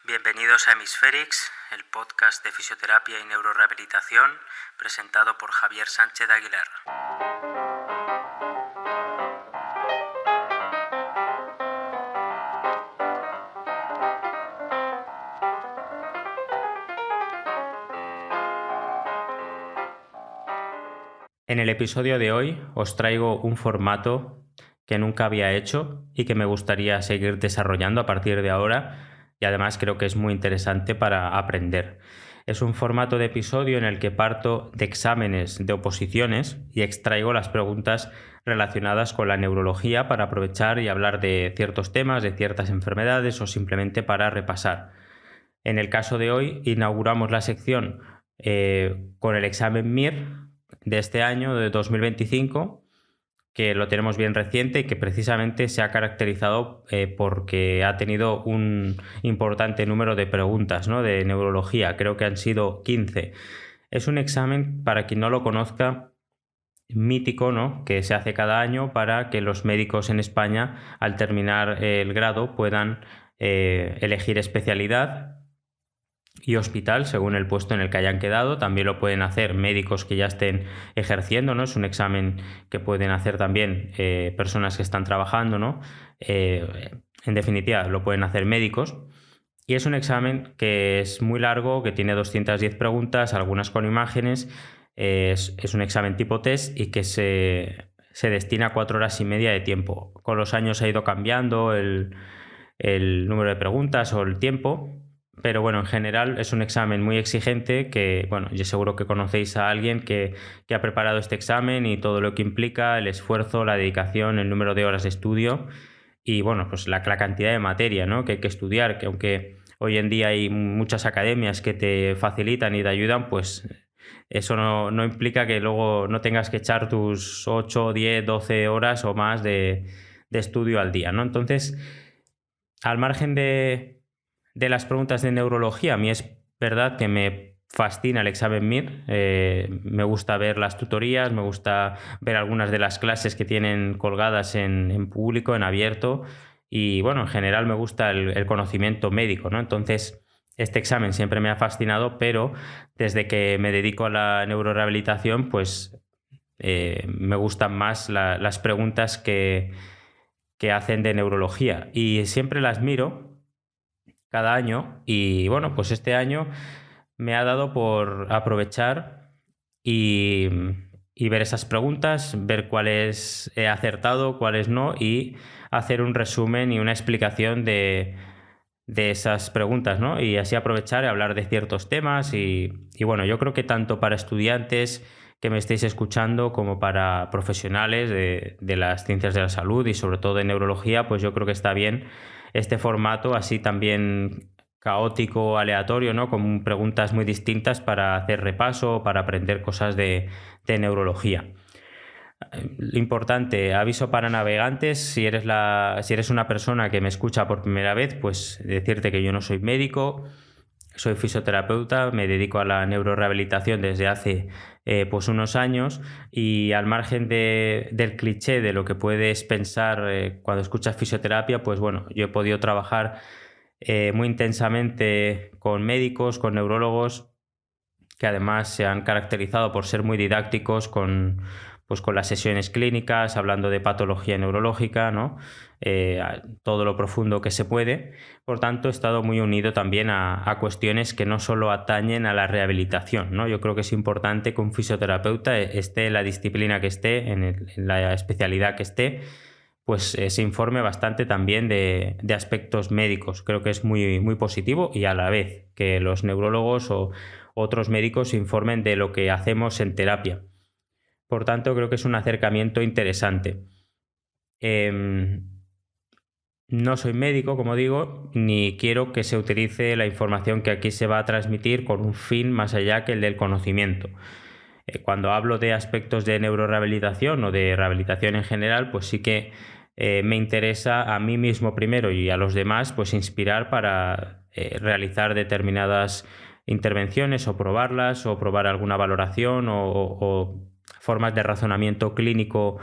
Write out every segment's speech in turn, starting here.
Bienvenidos a Hemisférix, el podcast de fisioterapia y neurorehabilitación, presentado por Javier Sánchez Aguilar. En el episodio de hoy os traigo un formato que nunca había hecho y que me gustaría seguir desarrollando a partir de ahora, y además creo que es muy interesante para aprender. Es un formato de episodio en el que parto de exámenes de oposiciones y extraigo las preguntas relacionadas con la neurología para aprovechar y hablar de ciertos temas, de ciertas enfermedades o simplemente para repasar. En el caso de hoy inauguramos la sección con el examen MIR de este año, de 2025, que lo tenemos bien reciente y que precisamente se ha caracterizado porque ha tenido un importante número de preguntas, ¿no?, de neurología. Creo que han sido 15. Es un examen, para quien no lo conozca, mítico, ¿no?, que se hace cada año para que los médicos en España, al terminar el grado, puedan elegir especialidad y hospital según el puesto en el que hayan quedado. También lo pueden hacer médicos que ya estén ejerciendo, ¿no? Es un examen que pueden hacer también personas que están trabajando, ¿no? En definitiva, lo pueden hacer médicos. Y es un examen que es muy largo, que tiene 210 preguntas, algunas con imágenes. Es un examen tipo test y que se destina a 4 horas y media de tiempo. Con los años ha ido cambiando el número de preguntas o el tiempo. Pero bueno, en general es un examen muy exigente que, bueno, yo seguro que conocéis a alguien que ha preparado este examen y todo lo que implica, el esfuerzo, la dedicación, el número de horas de estudio y, bueno, pues la cantidad de materia, ¿no?, que hay que estudiar, que aunque hoy en día hay muchas academias que te facilitan y te ayudan, pues eso no implica que luego no tengas que echar tus 8, 10, 12 horas o más de estudio al día, ¿no? Entonces, al margen de las preguntas de neurología, a mí es verdad que me fascina el examen MIR. Me gusta ver las tutorías, me gusta ver algunas de las clases que tienen colgadas en público, en abierto, y bueno, en general me gusta el conocimiento médico, ¿no? Entonces, este examen siempre me ha fascinado, pero desde que me dedico a la neurorehabilitación, pues me gustan más las preguntas que hacen de neurología, y siempre las miro cada año. Y bueno, pues este año me ha dado por aprovechar y, ver esas preguntas, ver cuáles he acertado, cuáles no, y hacer un resumen y una explicación de esas preguntas, ¿no? Y así aprovechar y hablar de ciertos temas y bueno, yo creo que tanto para estudiantes que me estéis escuchando como para profesionales de las ciencias de la salud y sobre todo de neurología, pues yo creo que está bien este formato así también caótico, aleatorio, ¿no?, con preguntas muy distintas para hacer repaso, para aprender cosas de neurología. Lo importante, aviso para navegantes, si eres una persona que me escucha por primera vez, pues decirte que yo no soy médico, soy fisioterapeuta, me dedico a la neurorehabilitación desde hace pues unos años, y al margen del cliché de lo que puedes pensar cuando escuchas fisioterapia, pues bueno, yo he podido trabajar muy intensamente con médicos, con neurólogos, que además se han caracterizado por ser muy didácticos con las sesiones clínicas, hablando de patología neurológica, ¿no? Todo lo profundo que se puede. Por tanto, he estado muy unido también a cuestiones que no solo atañen a la rehabilitación, ¿no? Yo creo que es importante que un fisioterapeuta esté en la disciplina que esté, en la especialidad que esté, pues se informe bastante también de aspectos médicos. Creo que es muy, muy positivo, y a la vez que los neurólogos o otros médicos se informen de lo que hacemos en terapia. Por tanto, creo que es un acercamiento interesante. No soy médico, como digo, ni quiero que se utilice la información que aquí se va a transmitir con un fin más allá que el del conocimiento. Cuando hablo de aspectos de neurorehabilitación o de rehabilitación en general, pues sí que me interesa a mí mismo primero y a los demás pues inspirar para realizar determinadas intervenciones o probar alguna valoración o formas de razonamiento clínico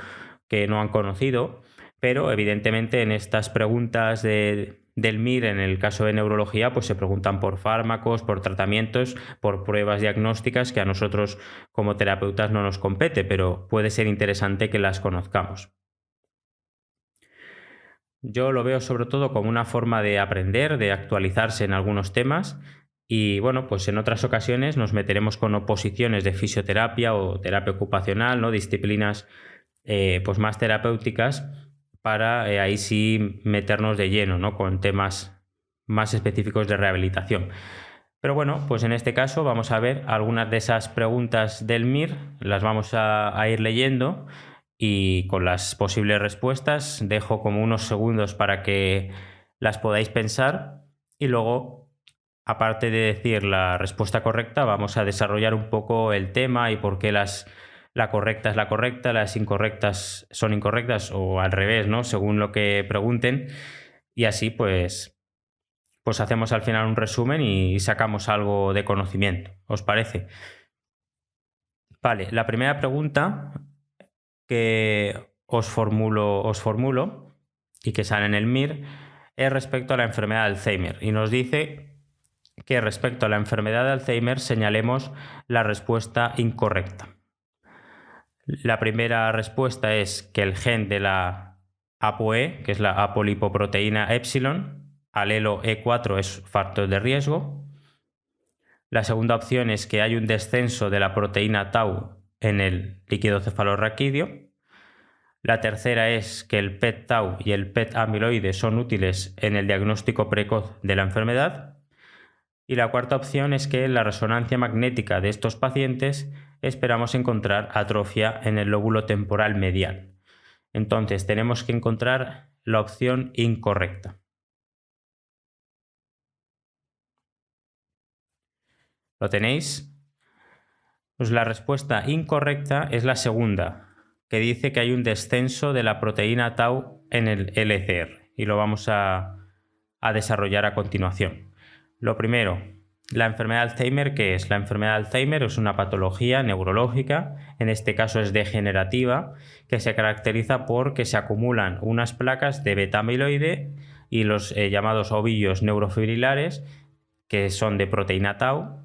que no han conocido. Pero evidentemente en estas preguntas de del MIR, en el caso de neurología, pues se preguntan por fármacos, por tratamientos, por pruebas diagnósticas que a nosotros como terapeutas no nos compete, pero puede ser interesante que las conozcamos. Yo lo veo sobre todo como una forma de aprender, de actualizarse en algunos temas y bueno, pues en otras ocasiones nos meteremos con oposiciones de fisioterapia o terapia ocupacional, ¿no? Disciplinas pues más terapéuticas para ahí sí meternos de lleno, ¿no? Con temas más específicos de rehabilitación. Pero bueno, pues en este caso vamos a ver algunas de esas preguntas del MIR, las vamos a ir leyendo y con las posibles respuestas dejo como unos segundos para que las podáis pensar y luego, aparte de decir la respuesta correcta, vamos a desarrollar un poco el tema y por qué la correcta es la correcta, las incorrectas son incorrectas o al revés, ¿no? Según lo que pregunten y así pues hacemos al final un resumen y sacamos algo de conocimiento. ¿Os parece? Vale, la primera pregunta que os formulo y que sale en el MIR es respecto a la enfermedad de Alzheimer y nos dice que respecto a la enfermedad de Alzheimer señalemos la respuesta incorrecta. La primera respuesta es que el gen de la ApoE, que es la apolipoproteína epsilon, alelo E4 es factor de riesgo. La segunda opción es que hay un descenso de la proteína tau en el líquido cefalorraquídeo. La tercera es que el PET-tau y el PET-amiloide son útiles en el diagnóstico precoz de la enfermedad. Y la cuarta opción es que en la resonancia magnética de estos pacientes esperamos encontrar atrofia en el lóbulo temporal medial. Entonces tenemos que encontrar la opción incorrecta. ¿Lo tenéis? Pues la respuesta incorrecta es la segunda, que dice que hay un descenso de la proteína tau en el LCR y lo vamos a desarrollar a continuación. Lo primero, la enfermedad de Alzheimer, ¿qué es? La enfermedad de Alzheimer es una patología neurológica, en este caso es degenerativa, que se caracteriza por que se acumulan unas placas de beta-amiloide y los llamados ovillos neurofibrilares, que son de proteína tau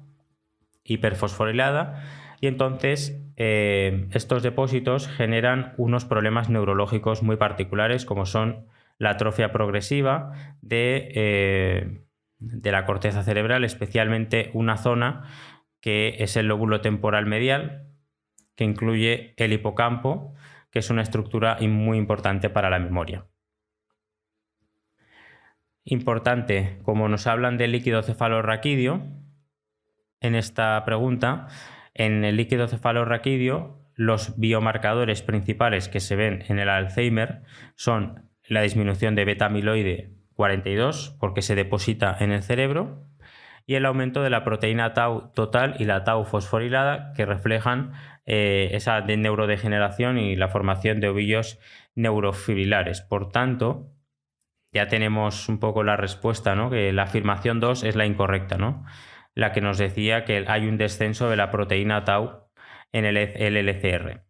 hiperfosforilada, y entonces estos depósitos generan unos problemas neurológicos muy particulares como son la atrofia progresiva de la corteza cerebral, especialmente una zona que es el lóbulo temporal medial, que incluye el hipocampo, que es una estructura muy importante para la memoria. Importante, como nos hablan del líquido cefalorraquídeo, en esta pregunta, en el líquido cefalorraquídeo, los biomarcadores principales que se ven en el Alzheimer son la disminución de beta-amiloide 42, porque se deposita en el cerebro, y el aumento de la proteína tau total y la tau fosforilada, que reflejan esa neurodegeneración y la formación de ovillos neurofibrilares. Por tanto, ya tenemos un poco la respuesta, ¿no? Que la afirmación 2 es la incorrecta, ¿no? La que nos decía que hay un descenso de la proteína tau en el LCR.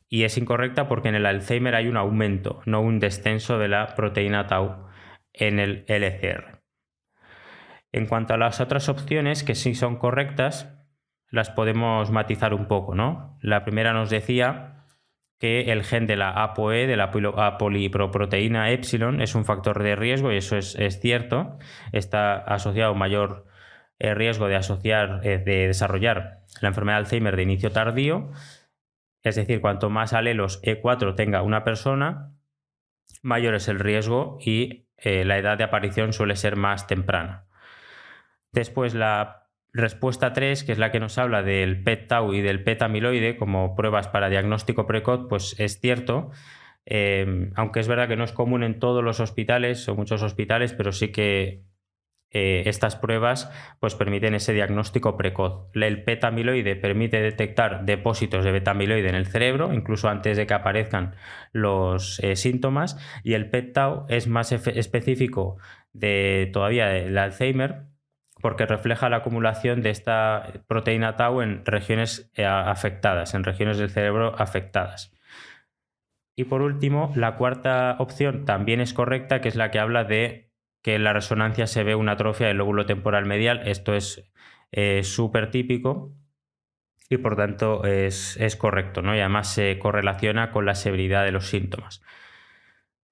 Y es incorrecta porque en el Alzheimer hay un aumento, no un descenso de la proteína tau en el LCR. En cuanto a las otras opciones, que sí son correctas, las podemos matizar un poco, ¿no? La primera nos decía que el gen de la ApoE, de la apolipoproteína epsilon, es un factor de riesgo y eso es cierto. Está asociado a un mayor riesgo de desarrollar la enfermedad de Alzheimer de inicio tardío. Es decir, cuanto más alelos E4 tenga una persona, mayor es el riesgo y la edad de aparición suele ser más temprana. Después la respuesta 3, que es la que nos habla del PET-tau y del PET-amiloide como pruebas para diagnóstico precoz, pues es cierto, aunque es verdad que no es común en todos los hospitales o muchos hospitales, pero sí que estas pruebas pues permiten ese diagnóstico precoz. El PET-amiloide permite detectar depósitos de beta-amiloide en el cerebro, incluso antes de que aparezcan los síntomas, y el PET-tau es más específico todavía del Alzheimer, porque refleja la acumulación de esta proteína tau en regiones afectadas, en regiones del cerebro afectadas. Y por último, la cuarta opción también es correcta, que es la que habla de que en la resonancia se ve una atrofia del lóbulo temporal medial. Esto es súper típico y por tanto es correcto, ¿no? Y además se correlaciona con la severidad de los síntomas.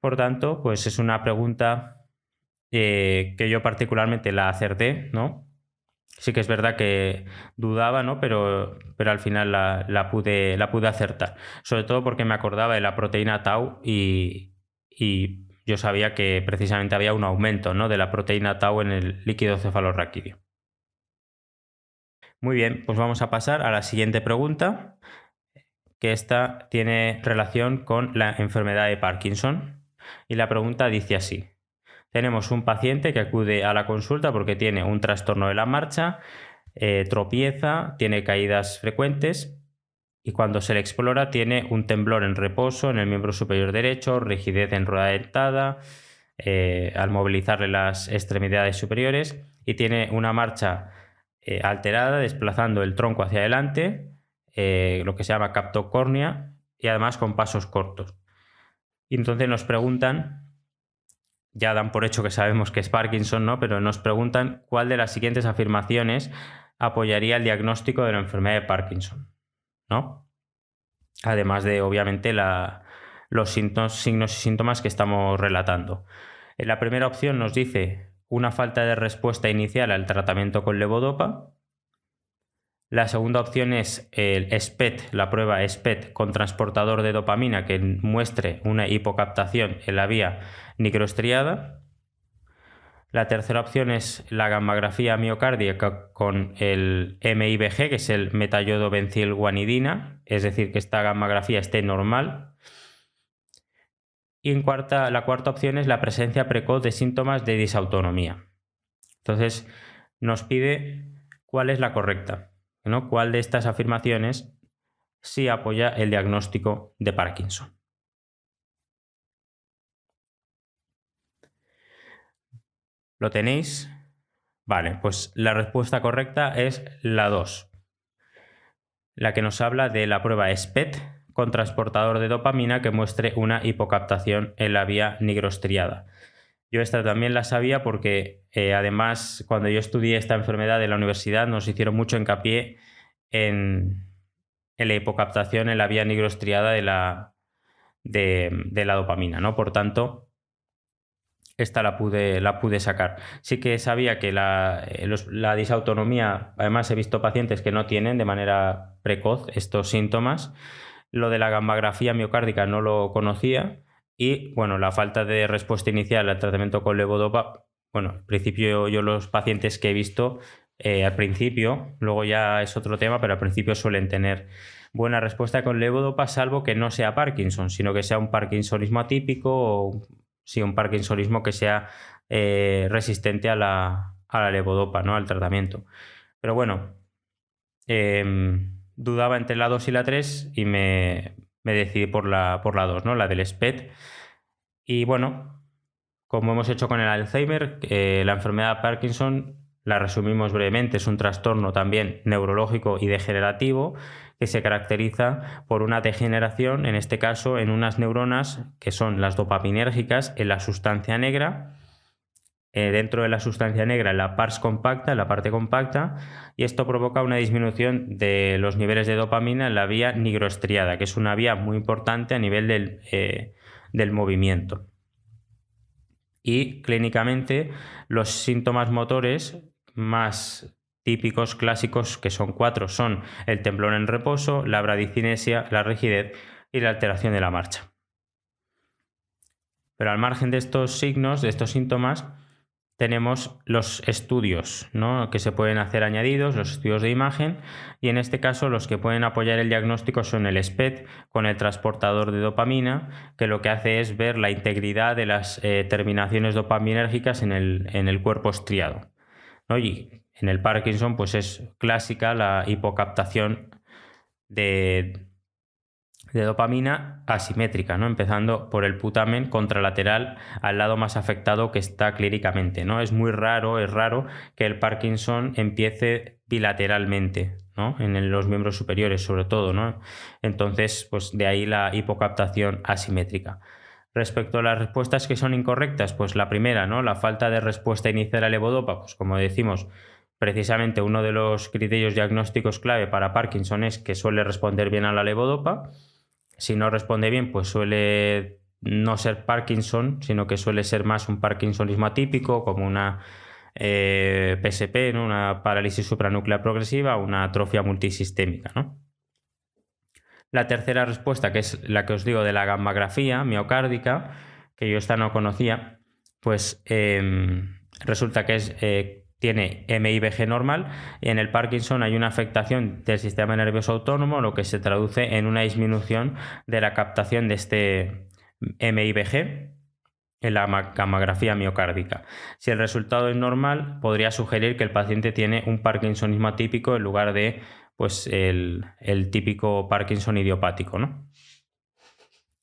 Por tanto, pues es una pregunta que yo particularmente la acerté, ¿no? Sí que es verdad que dudaba, ¿no? Pero al final la pude acertar. Sobre todo porque me acordaba de la proteína tau y yo sabía que precisamente había un aumento, ¿no?, de la proteína tau en el líquido cefalorraquídeo. Muy bien, pues vamos a pasar a la siguiente pregunta, que esta tiene relación con la enfermedad de Parkinson. Y la pregunta dice así: tenemos un paciente que acude a la consulta porque tiene un trastorno de la marcha, tropieza, tiene caídas frecuentes y cuando se le explora tiene un temblor en reposo en el miembro superior derecho, rigidez en rueda dentada, al movilizarle las extremidades superiores, y tiene una marcha alterada, desplazando el tronco hacia adelante, lo que se llama captocornia, y además con pasos cortos. Y entonces nos preguntan, ya dan por hecho que sabemos que es Parkinson, ¿no?, pero nos preguntan cuál de las siguientes afirmaciones apoyaría el diagnóstico de la enfermedad de Parkinson, ¿no? Además de, obviamente, los signos y síntomas que estamos relatando. En la primera opción nos dice una falta de respuesta inicial al tratamiento con levodopa. La segunda opción es el SPET, la prueba SPET con transportador de dopamina que muestre una hipocaptación en la vía nigroestriada. La tercera opción es la gammagrafía miocárdica con el MIBG, que es el metayodobencilguanidina, es decir, que esta gammagrafía esté normal. Y la cuarta opción es la presencia precoz de síntomas de disautonomía. Entonces, nos pide cuál es la correcta, ¿no? ¿Cuál de estas afirmaciones sí apoya el diagnóstico de Parkinson? ¿Lo tenéis? Vale, pues la respuesta correcta es la 2, la que nos habla de la prueba SPET con transportador de dopamina que muestre una hipocaptación en la vía nigroestriada. Yo esta también la sabía porque además cuando yo estudié esta enfermedad en la universidad nos hicieron mucho hincapié en la hipocaptación en la vía nigroestriada de la dopamina, ¿no? Por tanto, esta la pude sacar. Sí que sabía que la disautonomía, además he visto pacientes que no tienen de manera precoz estos síntomas. Lo de la gammagrafía miocárdica no lo conocía. Y bueno, la falta de respuesta inicial al tratamiento con levodopa, bueno, al principio yo los pacientes que he visto, al principio, luego ya es otro tema, pero al principio suelen tener buena respuesta con levodopa, salvo que no sea Parkinson, sino que sea un parkinsonismo atípico o sí, un parkinsonismo que sea resistente a la levodopa, ¿no?, al tratamiento. Pero bueno, dudaba entre la 2 y la 3 y me decidí por la 2, ¿no?, la del SPET. Y bueno, como hemos hecho con el Alzheimer, la enfermedad de Parkinson la resumimos brevemente, es un trastorno también neurológico y degenerativo que se caracteriza por una degeneración, en este caso en unas neuronas que son las dopaminérgicas en la sustancia negra, dentro de la sustancia negra en la pars compacta, en la parte compacta, y esto provoca una disminución de los niveles de dopamina en la vía nigroestriada, que es una vía muy importante a nivel del movimiento. Y clínicamente los síntomas motores más típicos, clásicos, que son 4, son el temblor en reposo, la bradicinesia, la rigidez y la alteración de la marcha. Pero al margen de estos signos, de estos síntomas, tenemos los estudios, ¿no?, que se pueden hacer añadidos, los estudios de imagen, y en este caso los que pueden apoyar el diagnóstico son el SPET con el transportador de dopamina, que lo que hace es ver la integridad de las terminaciones dopaminérgicas en el cuerpo estriado, ¿no? Y en el Parkinson pues es clásica la hipocaptación de de dopamina asimétrica, ¿no? Empezando por el putamen contralateral al lado más afectado que está clínicamente, ¿no? Es raro que el Parkinson empiece bilateralmente, ¿no? En los miembros superiores, sobre todo, ¿no? Entonces, pues de ahí la hipocaptación asimétrica. Respecto a las respuestas que son incorrectas, pues la primera, ¿no? La falta de respuesta inicial al levodopa, pues como decimos, precisamente uno de los criterios diagnósticos clave para Parkinson es que suele responder bien a la levodopa. Si no responde bien, pues suele no ser Parkinson, sino que suele ser más un parkinsonismo atípico, como una PSP, ¿no? Una parálisis supranuclear progresiva, una atrofia multisistémica, ¿no? La tercera respuesta, que es la que os digo de la gammagrafía miocárdica, que yo esta no conocía, pues resulta que tiene MIBG normal, y en el Parkinson hay una afectación del sistema nervioso autónomo, lo que se traduce en una disminución de la captación de este MIBG en la gammagrafía miocárdica. Si el resultado es normal, podría sugerir que el paciente tiene un parkinsonismo atípico en lugar de pues, el típico Parkinson idiopático, ¿no?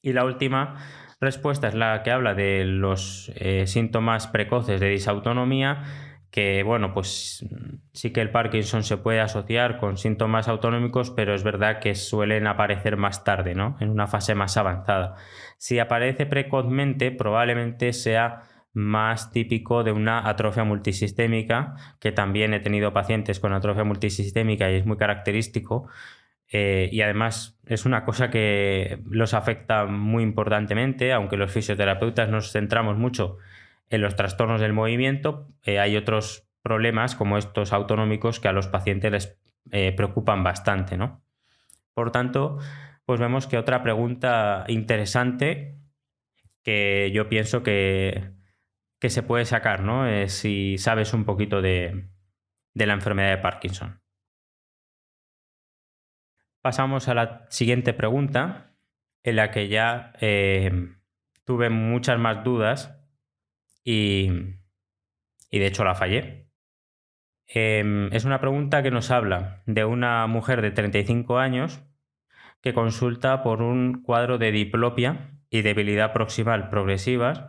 Y la última respuesta es la que habla de los síntomas precoces de disautonomía, que bueno, pues sí que el Parkinson se puede asociar con síntomas autonómicos, pero es verdad que suelen aparecer más tarde, ¿no? En una fase más avanzada. Si aparece precozmente, probablemente sea más típico de una atrofia multisistémica, que también he tenido pacientes con atrofia multisistémica y es muy característico. Y además es una cosa que los afecta muy importantemente, aunque los fisioterapeutas nos centramos mucho en los trastornos del movimiento, hay otros problemas como estos autonómicos que a los pacientes les preocupan bastante, ¿no? Por tanto, pues vemos que otra pregunta interesante que yo pienso que se puede sacar, ¿no? Es si sabes un poquito de la enfermedad de Parkinson. Pasamos a la siguiente pregunta, en la que ya tuve muchas más dudas y de hecho la fallé. Es una pregunta que nos habla de una mujer de 35 años que consulta por un cuadro de diplopia y debilidad proximal progresivas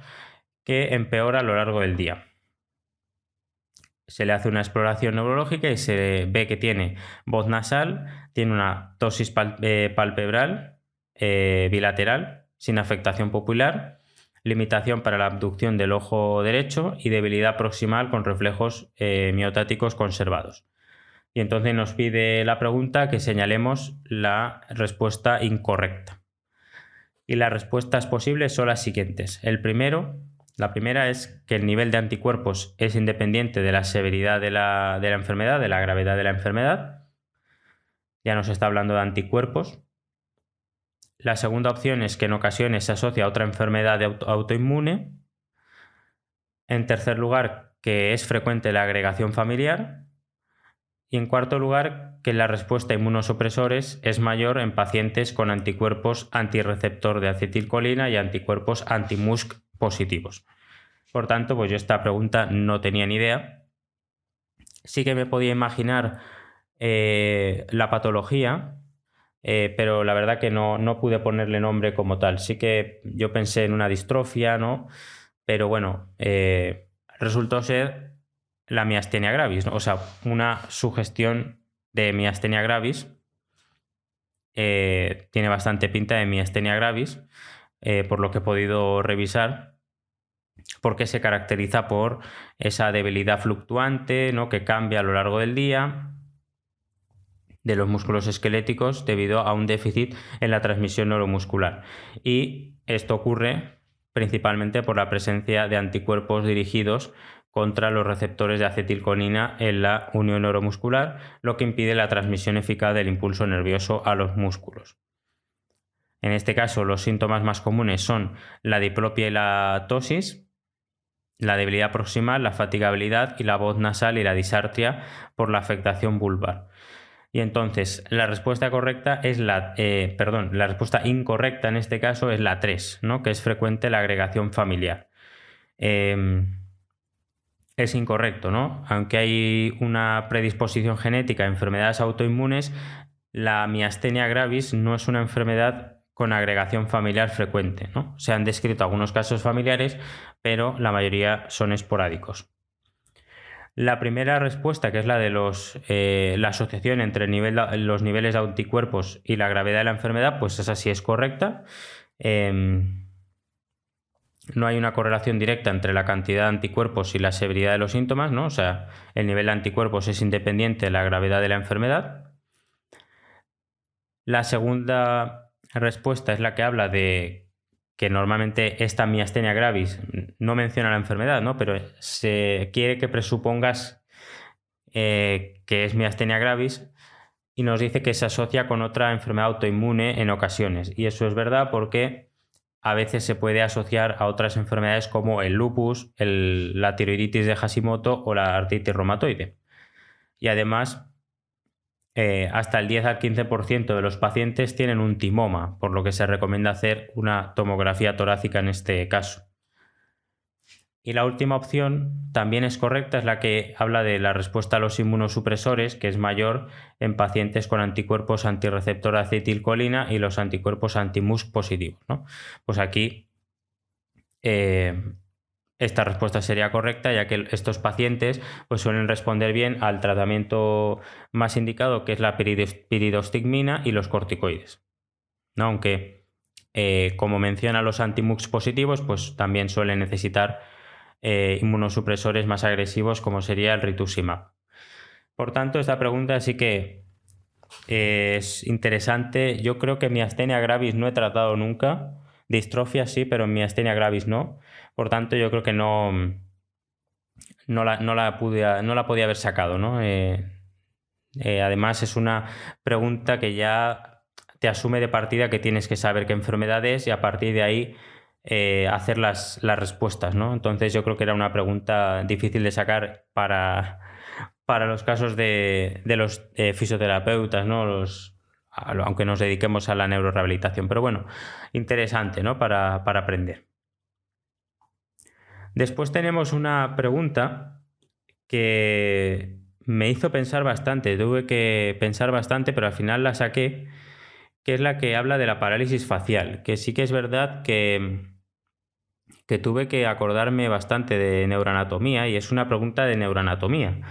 que empeora a lo largo del día. Se le hace una exploración neurológica y se ve que tiene voz nasal, tiene una tosis palpebral bilateral sin afectación pupilar, limitación para la abducción del ojo derecho y debilidad proximal con reflejos miotáticos conservados. Y entonces nos pide la pregunta que señalemos la respuesta incorrecta. Y las respuestas posibles son las siguientes. La primera es que el nivel de anticuerpos es independiente de la severidad de la enfermedad, de la gravedad de la enfermedad. Ya nos está hablando de anticuerpos. La segunda opción es que en ocasiones se asocia a otra enfermedad autoinmune. En tercer lugar, que es frecuente la agregación familiar. Y en cuarto lugar, que la respuesta a inmunosupresores es mayor en pacientes con anticuerpos antirreceptor de acetilcolina y anticuerpos anti-MuSK positivos. Por tanto, pues yo esta pregunta no tenía ni idea. Sí que me podía imaginar la patología, pero la verdad que no pude ponerle nombre como tal. Sí que yo pensé en una distrofia, ¿no? Pero bueno, resultó ser la miastenia gravis, ¿no? O sea, una sugestión de miastenia gravis. Tiene bastante pinta de miastenia gravis, por lo que he podido revisar, porque se caracteriza por esa debilidad fluctuante, ¿no? Que cambia a lo largo del día de los músculos esqueléticos debido a un déficit en la transmisión neuromuscular. Y esto ocurre principalmente por la presencia de anticuerpos dirigidos contra los receptores de acetilcolina en la unión neuromuscular, lo que impide la transmisión eficaz del impulso nervioso a los músculos. En este caso, los síntomas más comunes son la diplopia y la tosis, la debilidad proximal, la fatigabilidad y la voz nasal y la disartria por la afectación vulvar. Y entonces la respuesta correcta es la respuesta incorrecta en este caso es la 3, ¿no? Que es frecuente la agregación familiar. Es incorrecto, ¿no? Aunque hay una predisposición genética a enfermedades autoinmunes, la miastenia gravis no es una enfermedad con agregación familiar frecuente, ¿no? Se han descrito algunos casos familiares, pero la mayoría son esporádicos. La primera respuesta, que es la de la asociación entre los niveles de anticuerpos y la gravedad de la enfermedad, pues esa sí es correcta. No hay una correlación directa entre la cantidad de anticuerpos y la severidad de los síntomas, ¿no? O sea, el nivel de anticuerpos es independiente de la gravedad de la enfermedad. La segunda respuesta es la que habla de que normalmente esta miastenia gravis no menciona la enfermedad, ¿no? Pero se quiere que presupongas que es miastenia gravis y nos dice que se asocia con otra enfermedad autoinmune en ocasiones. Y eso es verdad porque a veces se puede asociar a otras enfermedades como el lupus, la tiroiditis de Hashimoto o la artritis reumatoide. Y además, hasta el 10 al 15% de los pacientes tienen un timoma, por lo que se recomienda hacer una tomografía torácica en este caso. Y la última opción también es correcta, es la que habla de la respuesta a los inmunosupresores, que es mayor en pacientes con anticuerpos antirreceptor acetilcolina y los anticuerpos anti-MuSK positivos, ¿no? Pues aquí esta respuesta sería correcta, ya que estos pacientes pues, suelen responder bien al tratamiento más indicado, que es la piridostigmina y los corticoides, ¿no? Aunque, como menciona los anti-MuSK positivos, pues también suelen necesitar inmunosupresores más agresivos, como sería el rituximab. Por tanto, esta pregunta sí que es interesante. Yo creo que miastenia gravis no he tratado nunca. Distrofia sí, pero miastenia gravis no. Por tanto, yo creo que no la podía haber sacado, ¿no? Además, es una pregunta que ya te asume de partida que tienes que saber qué enfermedad es y a partir de ahí hacer las respuestas, ¿no? Entonces yo creo que era una pregunta difícil de sacar para los casos de los fisioterapeutas, ¿no? Aunque nos dediquemos a la neurorehabilitación. Pero bueno, interesante, ¿no? Para aprender. Después tenemos una pregunta que me hizo pensar bastante. Tuve que pensar bastante, pero al final la saqué, que es la que habla de la parálisis facial, que sí que es verdad que tuve que acordarme bastante de neuroanatomía y es una pregunta de neuroanatomía,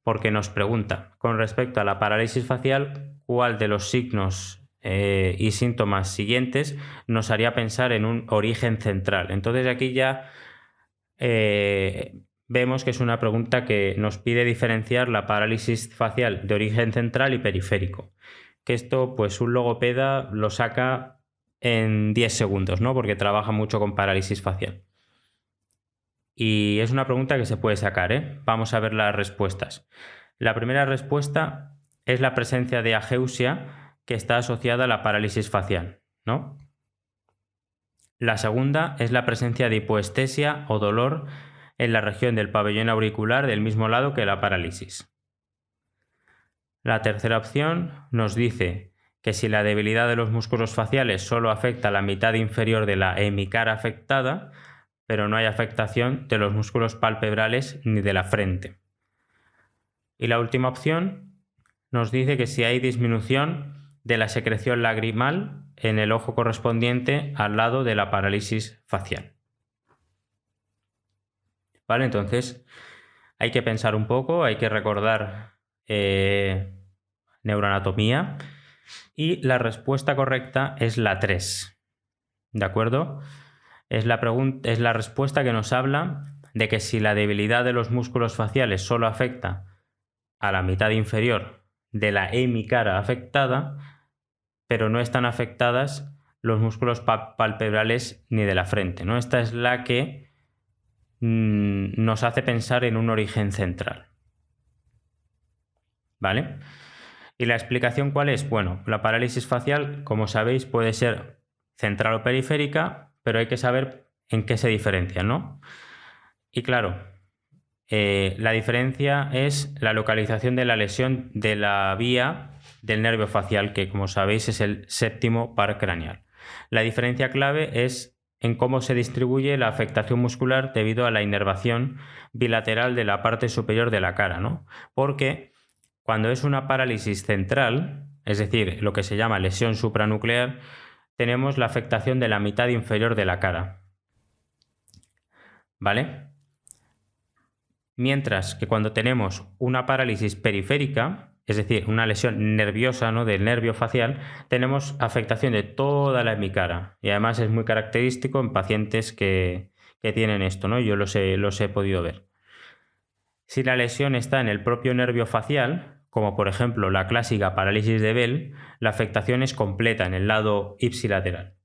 porque nos pregunta, con respecto a la parálisis facial, ¿cuál de los signos y síntomas siguientes nos haría pensar en un origen central? Entonces aquí ya vemos que es una pregunta que nos pide diferenciar la parálisis facial de origen central y periférico. Que esto, pues un logopeda lo saca en 10 segundos, ¿no? Porque trabaja mucho con parálisis facial. Y es una pregunta que se puede sacar, ¿eh? Vamos a ver las respuestas. La primera respuesta es la presencia de ageusia, que está asociada a la parálisis facial, ¿no? La segunda es la presencia de hipoestesia o dolor en la región del pabellón auricular del mismo lado que la parálisis. La tercera opción nos dice que si la debilidad de los músculos faciales solo afecta a la mitad inferior de la hemicara afectada, pero no hay afectación de los músculos palpebrales ni de la frente. Y la última opción nos dice que si hay disminución de la secreción lagrimal en el ojo correspondiente al lado de la parálisis facial. ¿Vale? Entonces hay que pensar un poco, hay que recordar neuroanatomía y la respuesta correcta es la 3. ¿De acuerdo? Es la respuesta que nos habla de que si la debilidad de los músculos faciales solo afecta a la mitad inferior de la hemicara afectada, pero no están afectadas los músculos palpebrales ni de la frente, ¿no? Esta es la que nos hace pensar en un origen central. ¿Vale? ¿Y la explicación cuál es? Bueno, la parálisis facial, como sabéis, puede ser central o periférica, pero hay que saber en qué se diferencia, ¿no? Y claro, la diferencia es la localización de la lesión de la vía del nervio facial, que como sabéis es el séptimo par craneal. La diferencia clave es en cómo se distribuye la afectación muscular debido a la inervación bilateral de la parte superior de la cara, ¿no? Porque cuando es una parálisis central, es decir, lo que se llama lesión supranuclear, tenemos la afectación de la mitad inferior de la cara. ¿Vale? Mientras que cuando tenemos una parálisis periférica, es decir, una lesión nerviosa, ¿no?, del nervio facial, tenemos afectación de toda la hemicara. Y además es muy característico en pacientes que tienen esto, ¿no? Yo los he podido ver. Si la lesión está en el propio nervio facial, como por ejemplo la clásica parálisis de Bell, la afectación es completa en el lado ipsilateral,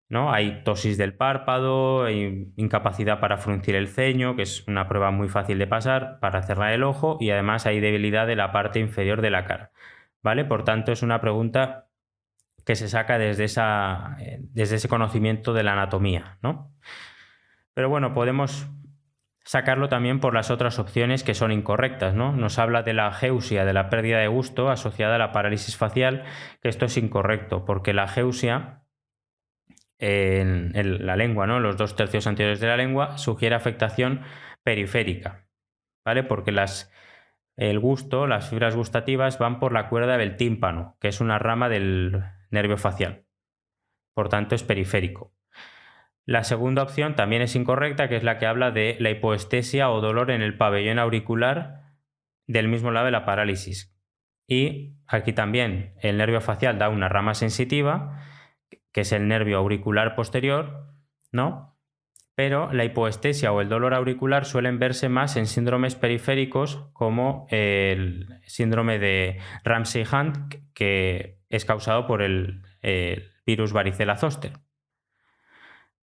¿no? Hay ptosis del párpado, hay incapacidad para fruncir el ceño, que es una prueba muy fácil de pasar, para cerrar el ojo, y además hay debilidad de la parte inferior de la cara, ¿vale? Por tanto, es una pregunta que se saca desde ese conocimiento de la anatomía, ¿no? Pero bueno, podemos sacarlo también por las otras opciones que son incorrectas, ¿no? Nos habla de la ageusia, de la pérdida de gusto asociada a la parálisis facial, que esto es incorrecto, porque la ageusia en la lengua, ¿no?, los 2/3 anteriores de la lengua, sugiere afectación periférica, ¿vale? Porque el gusto, las fibras gustativas van por la cuerda del tímpano, que es una rama del nervio facial. Por tanto, es periférico. La segunda opción también es incorrecta, que es la que habla de la hipoestesia o dolor en el pabellón auricular del mismo lado de la parálisis. Y aquí también el nervio facial da una rama sensitiva, que es el nervio auricular posterior, ¿no? Pero la hipoestesia o el dolor auricular suelen verse más en síndromes periféricos, como el síndrome de Ramsay-Hunt, que es causado por el virus varicela zoster.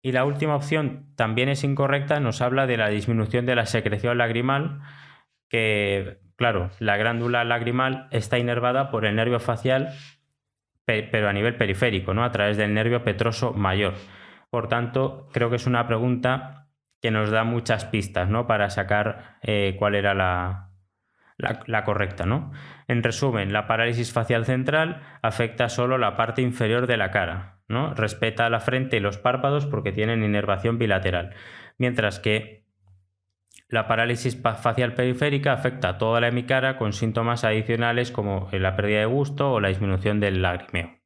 Y la última opción también es incorrecta, nos habla de la disminución de la secreción lagrimal, que, claro, la glándula lagrimal está inervada por el nervio facial, pero a nivel periférico, ¿no?, a través del nervio petroso mayor. Por tanto, creo que es una pregunta que nos da muchas pistas, ¿no?, para sacar cuál era la correcta, ¿no? En resumen, la parálisis facial central afecta solo la parte inferior de la cara, ¿no? Respeta la frente y los párpados porque tienen inervación bilateral, mientras que la parálisis facial periférica afecta a toda la hemicara con síntomas adicionales como la pérdida de gusto o la disminución del lagrimeo,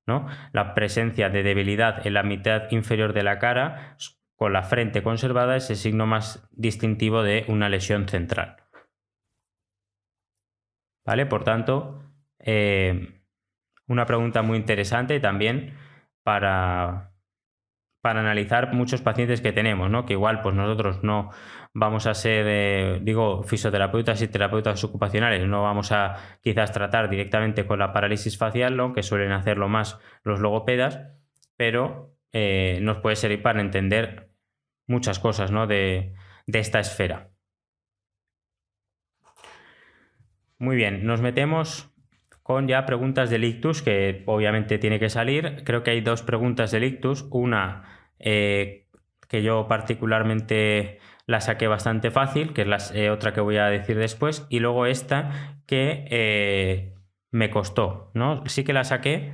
¿no? La presencia de debilidad en la mitad inferior de la cara con la frente conservada es el signo más distintivo de una lesión central. ¿Vale? Por tanto, una pregunta muy interesante también para analizar muchos pacientes que tenemos, ¿no? Que igual pues nosotros no vamos a ser, fisioterapeutas y terapeutas ocupacionales, no vamos a quizás tratar directamente con la parálisis facial, ¿no?, que suelen hacerlo más los logopedas, pero nos puede servir para entender muchas cosas, ¿no?, de esta esfera. Muy bien, nos metemos con ya preguntas del ictus, que obviamente tiene que salir. Creo que hay dos preguntas del ictus. Una que yo particularmente la saqué bastante fácil, que es otra que voy a decir después, y luego esta que me costó, ¿no? Sí que la saqué,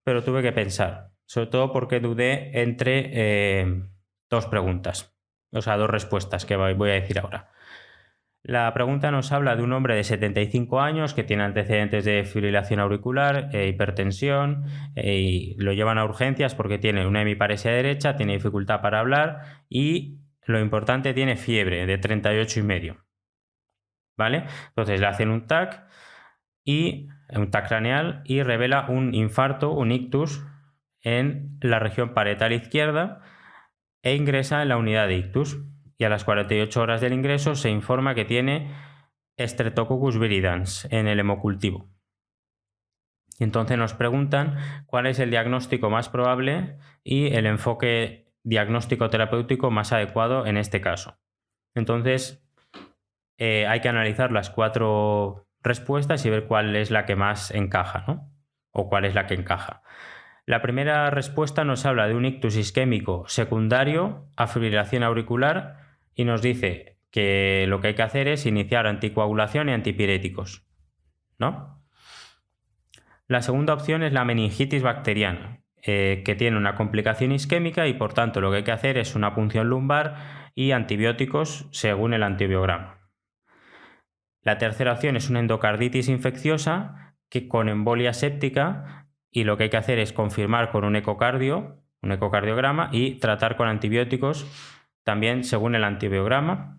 pero tuve que pensar, sobre todo porque dudé entre dos preguntas, o sea, dos respuestas que voy a decir ahora. La pregunta nos habla de un hombre de 75 años que tiene antecedentes de fibrilación auricular, hipertensión, y lo llevan a urgencias porque tiene una hemiparesia derecha, tiene dificultad para hablar y, lo importante, tiene fiebre de 38,5. ¿Vale? Entonces le hacen un TAC craneal y revela un infarto, un ictus, en la región parietal izquierda e ingresa en la unidad de ictus. Y a las 48 horas del ingreso se informa que tiene Streptococcus viridans en el hemocultivo. Y entonces nos preguntan cuál es el diagnóstico más probable y el enfoque diagnóstico terapéutico más adecuado en este caso. Entonces hay que analizar las 4 respuestas y ver cuál es la que más encaja, ¿no? O cuál es la que encaja. La primera respuesta nos habla de un ictus isquémico secundario a fibrilación auricular y nos dice que lo que hay que hacer es iniciar anticoagulación y antipiréticos, ¿no? La segunda opción es la meningitis bacteriana, que tiene una complicación isquémica y por tanto lo que hay que hacer es una punción lumbar y antibióticos según el antibiograma. La tercera opción es una endocarditis infecciosa que con embolia séptica y lo que hay que hacer es confirmar con un ecocardiograma y tratar con antibióticos también según el antibiograma.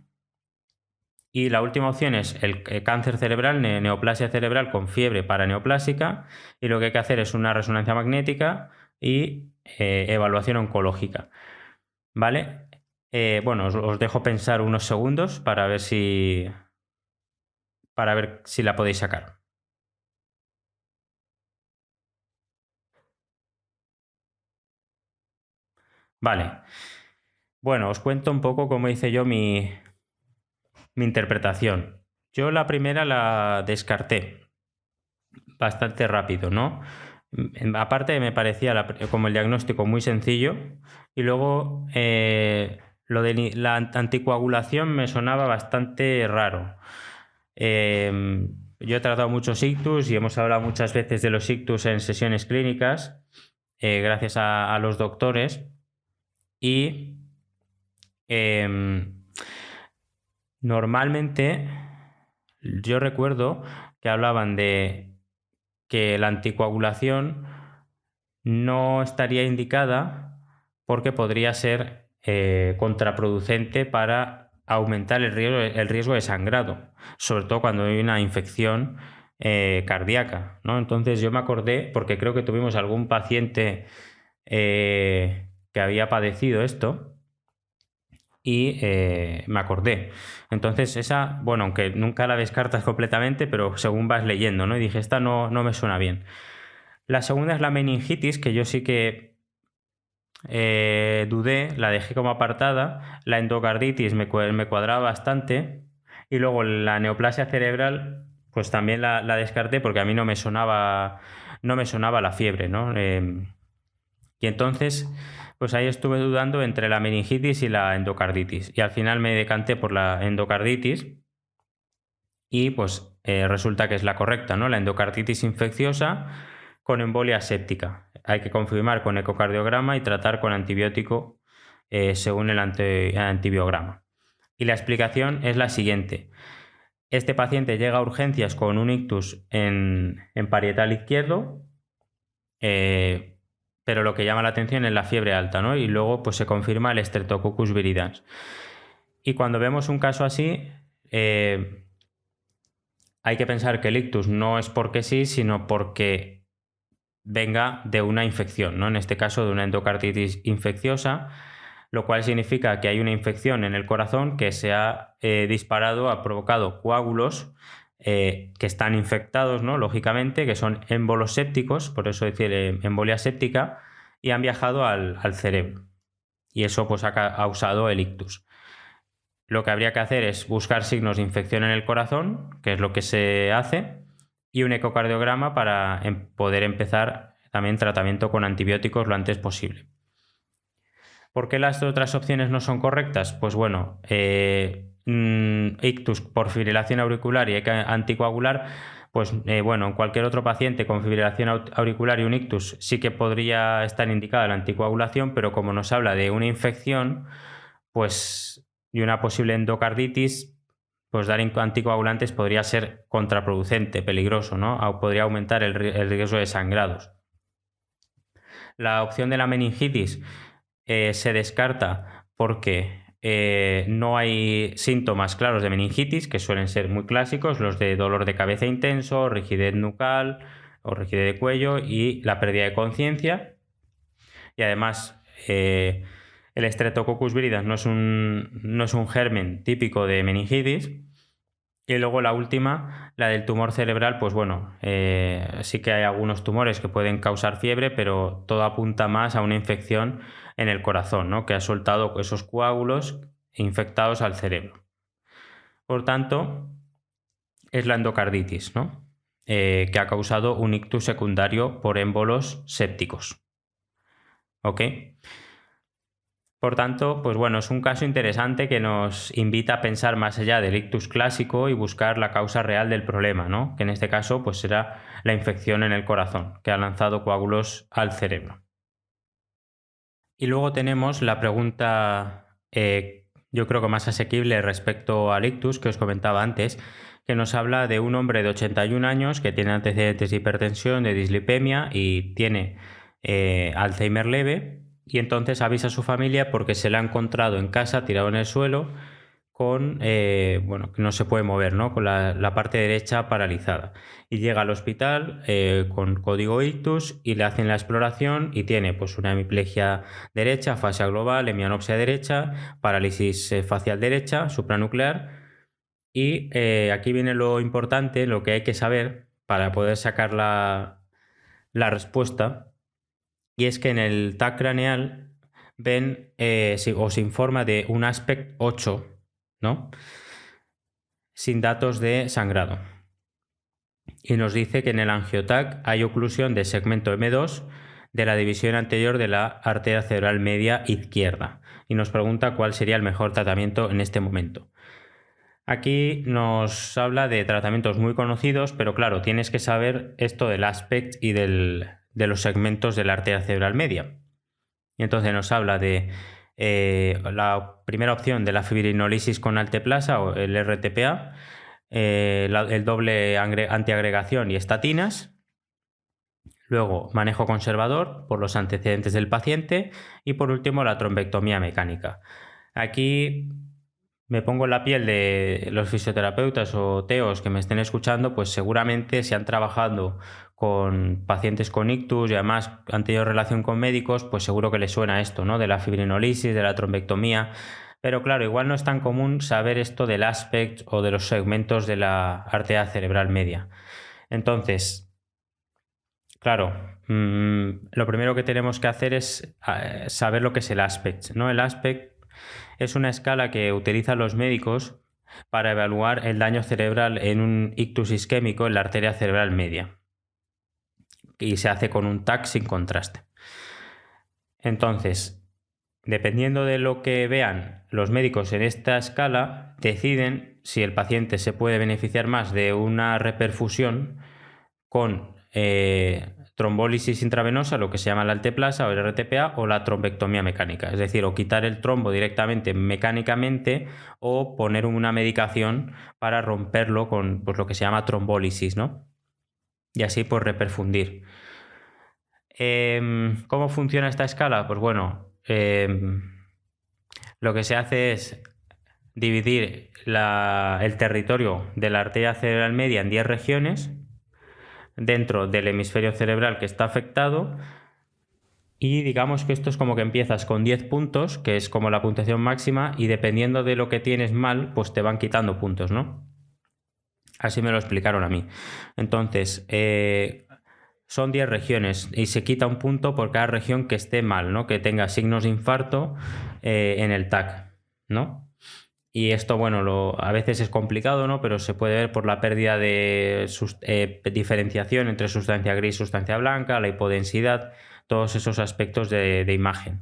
Y la última opción es el cáncer cerebral, neoplasia cerebral con fiebre paraneoplásica, y lo que hay que hacer es una resonancia magnética y evaluación oncológica. ¿Vale? Bueno, os dejo pensar unos segundos para ver si la podéis sacar. Vale. Bueno, os cuento un poco cómo hice yo mi interpretación. Yo la primera la descarté bastante rápido, ¿no? Aparte me parecía como el diagnóstico muy sencillo, y luego lo de la anticoagulación me sonaba bastante raro. Yo he tratado muchos ictus y hemos hablado muchas veces de los ictus en sesiones clínicas, gracias a los doctores, y normalmente yo recuerdo que hablaban de que la anticoagulación no estaría indicada porque podría ser contraproducente para aumentar el riesgo de sangrado, sobre todo cuando hay una infección cardíaca, ¿no? Entonces yo me acordé, porque creo que tuvimos algún paciente que había padecido esto, y me acordé. Entonces esa, bueno, aunque nunca la descartas completamente, pero según vas leyendo, ¿no? Y dije, esta no me suena bien. La segunda es la meningitis, que yo sí que dudé, la dejé como apartada. La endocarditis me cuadraba bastante. Y luego la neoplasia cerebral, pues también la descarté porque a mí no me sonaba la fiebre, ¿no? Y entonces, pues ahí estuve dudando entre la meningitis y la endocarditis. Y al final me decanté por la endocarditis y pues resulta que es la correcta, ¿no? La endocarditis infecciosa con embolia séptica. Hay que confirmar con ecocardiograma y tratar con antibiótico según el antibiograma. Y la explicación es la siguiente. Este paciente llega a urgencias con un ictus en parietal izquierdo, pero lo que llama la atención es la fiebre alta, ¿no? Y luego pues se confirma el Streptococcus viridans. Y cuando vemos un caso así, hay que pensar que el ictus no es porque sí, sino porque venga de una infección, ¿no? En este caso de una endocarditis infecciosa, lo cual significa que hay una infección en el corazón que se ha disparado, ha provocado coágulos que están infectados, ¿no? Lógicamente, que son émbolos sépticos, por eso decir embolia séptica, y han viajado al cerebro. Y eso pues ha causado el ictus. Lo que habría que hacer es buscar signos de infección en el corazón, que es lo que se hace, y un ecocardiograma para poder empezar también tratamiento con antibióticos lo antes posible. ¿Por qué las otras opciones no son correctas? Pues bueno, ictus por fibrilación auricular y anticoagular, pues bueno, en cualquier otro paciente con fibrilación auricular y un ictus sí que podría estar indicada la anticoagulación, pero como nos habla de una infección, pues y una posible endocarditis, pues dar anticoagulantes podría ser contraproducente, peligroso, ¿no? Podría aumentar el riesgo de sangrados. La opción de la meningitis se descarta porque no hay síntomas claros de meningitis, que suelen ser muy clásicos, los de dolor de cabeza intenso, rigidez nucal o rigidez de cuello y la pérdida de conciencia. Y además el Streptococcus viridans no es un germen típico de meningitis. Y luego la última, la del tumor cerebral, pues bueno, sí que hay algunos tumores que pueden causar fiebre, pero todo apunta más a una infección en el corazón, ¿no? Que ha soltado esos coágulos infectados al cerebro. Por tanto, es la endocarditis, ¿no? Que ha causado un ictus secundario por émbolos sépticos. ¿Ok? Por tanto, pues bueno, es un caso interesante que nos invita a pensar más allá del ictus clásico y buscar la causa real del problema, ¿no? Que en este caso pues será la infección en el corazón, que ha lanzado coágulos al cerebro. Y luego tenemos la pregunta yo creo que más asequible respecto al ictus que os comentaba antes, que nos habla de un hombre de 81 años que tiene antecedentes de hipertensión, de dislipemia y tiene Alzheimer leve, y entonces avisa a su familia porque se le ha encontrado en casa tirado en el suelo con, bueno, que no se puede mover, ¿no? Con la parte derecha paralizada. Y llega al hospital con código ictus y le hacen la exploración y tiene pues una hemiplegia derecha, afasia global, hemianopsia derecha, parálisis facial derecha, supranuclear. Y aquí viene lo importante, lo que hay que saber para poder sacar la respuesta, y es que en el TAC craneal ven o se informa de un aspect 8, ¿no? Sin datos de sangrado. Y nos dice que en el angiotac hay oclusión del segmento M2 de la división anterior de la arteria cerebral media izquierda. Y nos pregunta cuál sería el mejor tratamiento en este momento. Aquí nos habla de tratamientos muy conocidos, pero claro, tienes que saber esto del aspect y de los segmentos de la arteria cerebral media. Y entonces nos habla de la primera opción de la fibrinolisis con alteplasa o el RTPA, el doble antiagregación y estatinas. Luego, manejo conservador por los antecedentes del paciente. Y por último, la trombectomía mecánica. Aquí me pongo en la piel de los fisioterapeutas o TEOs que me estén escuchando, pues seguramente si han trabajado con pacientes con ictus y además han tenido relación con médicos, pues seguro que les suena esto, ¿no? De la fibrinolisis, de la trombectomía. Pero claro, igual no es tan común saber esto del aspect o de los segmentos de la arteria cerebral media. Entonces, claro, lo primero que tenemos que hacer es saber lo que es el aspect, ¿no? El aspect es una escala que utilizan los médicos para evaluar el daño cerebral en un ictus isquémico en la arteria cerebral media. Y se hace con un TAC sin contraste. Entonces, dependiendo de lo que vean los médicos en esta escala, deciden si el paciente se puede beneficiar más de una reperfusión con trombólisis intravenosa, lo que se llama la alteplasa o el RTPA, o la trombectomía mecánica. Es decir, o quitar el trombo directamente mecánicamente o poner una medicación para romperlo con pues, lo que se llama trombólisis, ¿no? Y así pues reperfundir. ¿Cómo funciona esta escala? Pues bueno, lo que se hace es dividir el territorio de la arteria cerebral media en 10 regiones dentro del hemisferio cerebral que está afectado, y digamos que esto es como que empiezas con 10 puntos, que es como la puntuación máxima, y dependiendo de lo que tienes mal, pues te van quitando puntos, ¿no? Así me lo explicaron a mí. Entonces, son 10 regiones y se quita un punto por cada región que esté mal, ¿no? Que tenga signos de infarto en el TAC, ¿no? Y esto, bueno, a veces es complicado, ¿no? Pero se puede ver por la pérdida de diferenciación entre sustancia gris y sustancia blanca, la hipodensidad, todos esos aspectos de imagen.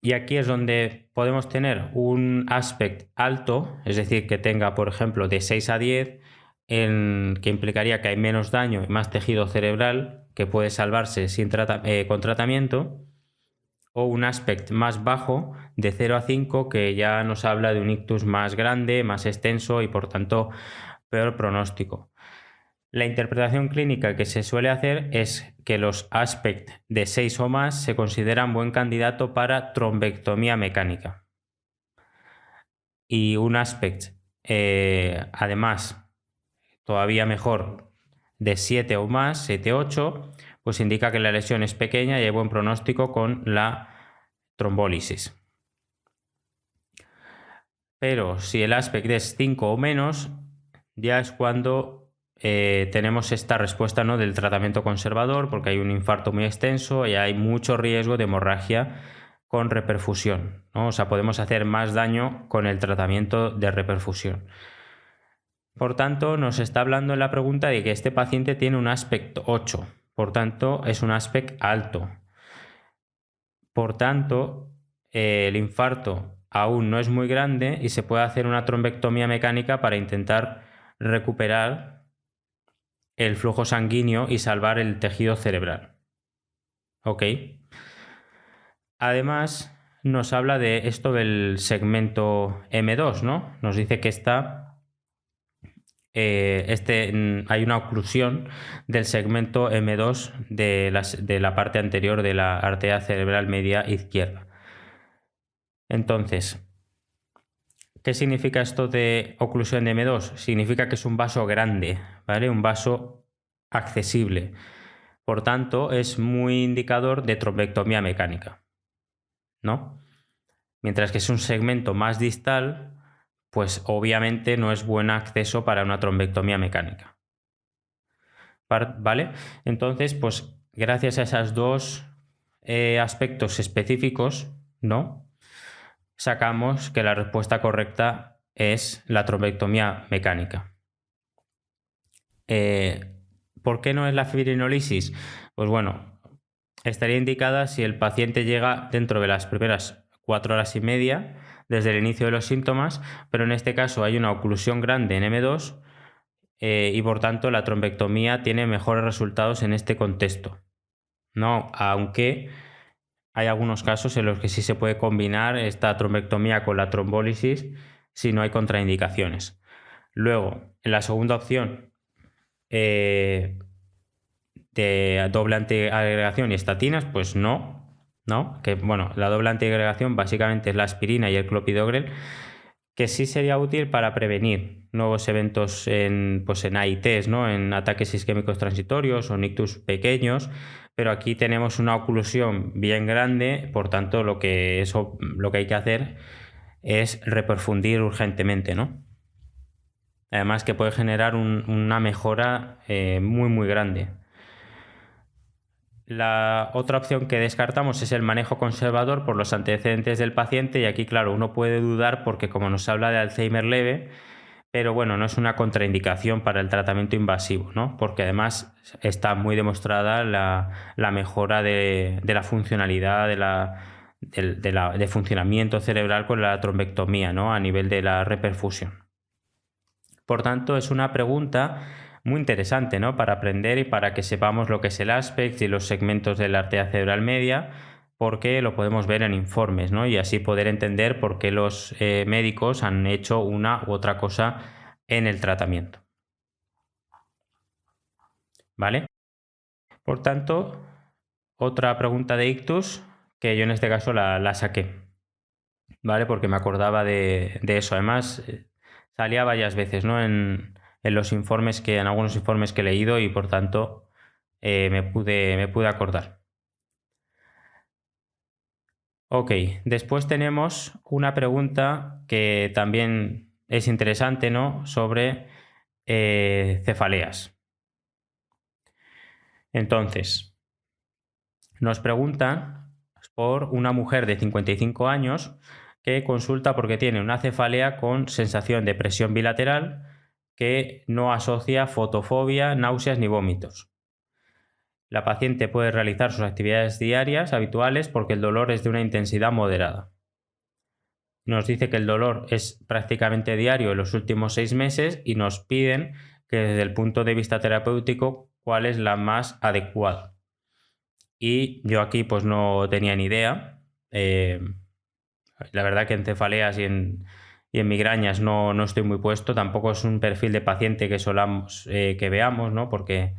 Y aquí es donde podemos tener un aspect alto, es decir, que tenga, por ejemplo, de 6 a 10, que implicaría que hay menos daño y más tejido cerebral que puede salvarse con tratamiento, o un aspect más bajo de 0 a 5 que ya nos habla de un ictus más grande, más extenso y por tanto peor pronóstico. La interpretación clínica que se suele hacer es que los aspect de 6 o más se consideran buen candidato para trombectomía mecánica. Y un aspect, además, todavía mejor, de 7 o más, 7-8, pues indica que la lesión es pequeña y hay buen pronóstico con la trombólisis. Pero si el aspect es 5 o menos, ya es cuando tenemos esta respuesta, ¿no? Del tratamiento conservador, porque hay un infarto muy extenso y hay mucho riesgo de hemorragia con reperfusión, ¿no? O sea, podemos hacer más daño con el tratamiento de reperfusión. Por tanto, nos está hablando en la pregunta de que este paciente tiene un aspect 8, por tanto, es un aspect alto. Por tanto, el infarto aún no es muy grande y se puede hacer una trombectomía mecánica para intentar recuperar el flujo sanguíneo y salvar el tejido cerebral. ¿Ok? Además, nos habla de esto del segmento M2, ¿no? Nos dice que hay una oclusión del segmento M2 de la parte anterior de la arteria cerebral media izquierda. Entonces, ¿qué significa esto de oclusión de M2? Significa que es un vaso grande, ¿vale? Un vaso accesible. Por tanto, es muy indicador de trombectomía mecánica, ¿no? Mientras que es un segmento más distal, pues obviamente no es buen acceso para una trombectomía mecánica. ¿Vale? Entonces, pues gracias a esos dos aspectos específicos, ¿no? Sacamos que la respuesta correcta es la trombectomía mecánica. ¿Por qué no es la fibrinolisis? Pues bueno, estaría indicada si el paciente llega dentro de las primeras 4 horas y media desde el inicio de los síntomas, pero en este caso hay una oclusión grande en M2 y por tanto la trombectomía tiene mejores resultados en este contexto, ¿no? Aunque hay algunos casos en los que sí se puede combinar esta trombectomía con la trombólisis si no hay contraindicaciones. Luego, en la segunda opción de doble antiagregación y estatinas, pues no, que bueno, la doble antiagregación básicamente es la aspirina y el clopidogrel, que sí sería útil para prevenir nuevos eventos en AITs, ¿no? En ataques isquémicos transitorios o en ictus pequeños, pero aquí tenemos una oclusión bien grande, por tanto lo que hay que hacer es reperfundir urgentemente, ¿no? Además que puede generar una mejora muy grande. La otra opción que descartamos es el manejo conservador por los antecedentes del paciente, y aquí claro, uno puede dudar porque como nos habla de Alzheimer leve, pero bueno, no es una contraindicación para el tratamiento invasivo, ¿no? Porque además está muy demostrada la mejora de la funcionalidad de funcionamiento cerebral con la trombectomía, ¿no? A nivel de la reperfusión. Por tanto, es una pregunta muy interesante, ¿no? Para aprender y para que sepamos lo que es el aspect y los segmentos de la arteria cerebral media, porque lo podemos ver en informes, ¿no? Y así poder entender por qué los médicos han hecho una u otra cosa en el tratamiento. ¿Vale? Por tanto, otra pregunta de ictus que yo en este caso la saqué, ¿vale? Porque me acordaba de eso. Además, salía varias veces, ¿no? En algunos informes que he leído, y por tanto me pude acordar. Ok, después tenemos una pregunta que también es interesante, ¿no? Sobre cefaleas. Entonces, nos preguntan por una mujer de 55 años que consulta porque tiene una cefalea con sensación de presión bilateral que no asocia fotofobia, náuseas ni vómitos. La paciente puede realizar sus actividades diarias habituales porque el dolor es de una intensidad moderada. Nos dice que el dolor es prácticamente diario en los últimos 6 meses y nos piden que desde el punto de vista terapéutico cuál es la más adecuada. Y yo aquí pues no tenía ni idea. La verdad que en cefaleas y en migrañas no estoy muy puesto. Tampoco es un perfil de paciente que solamos que veamos, ¿no? Porque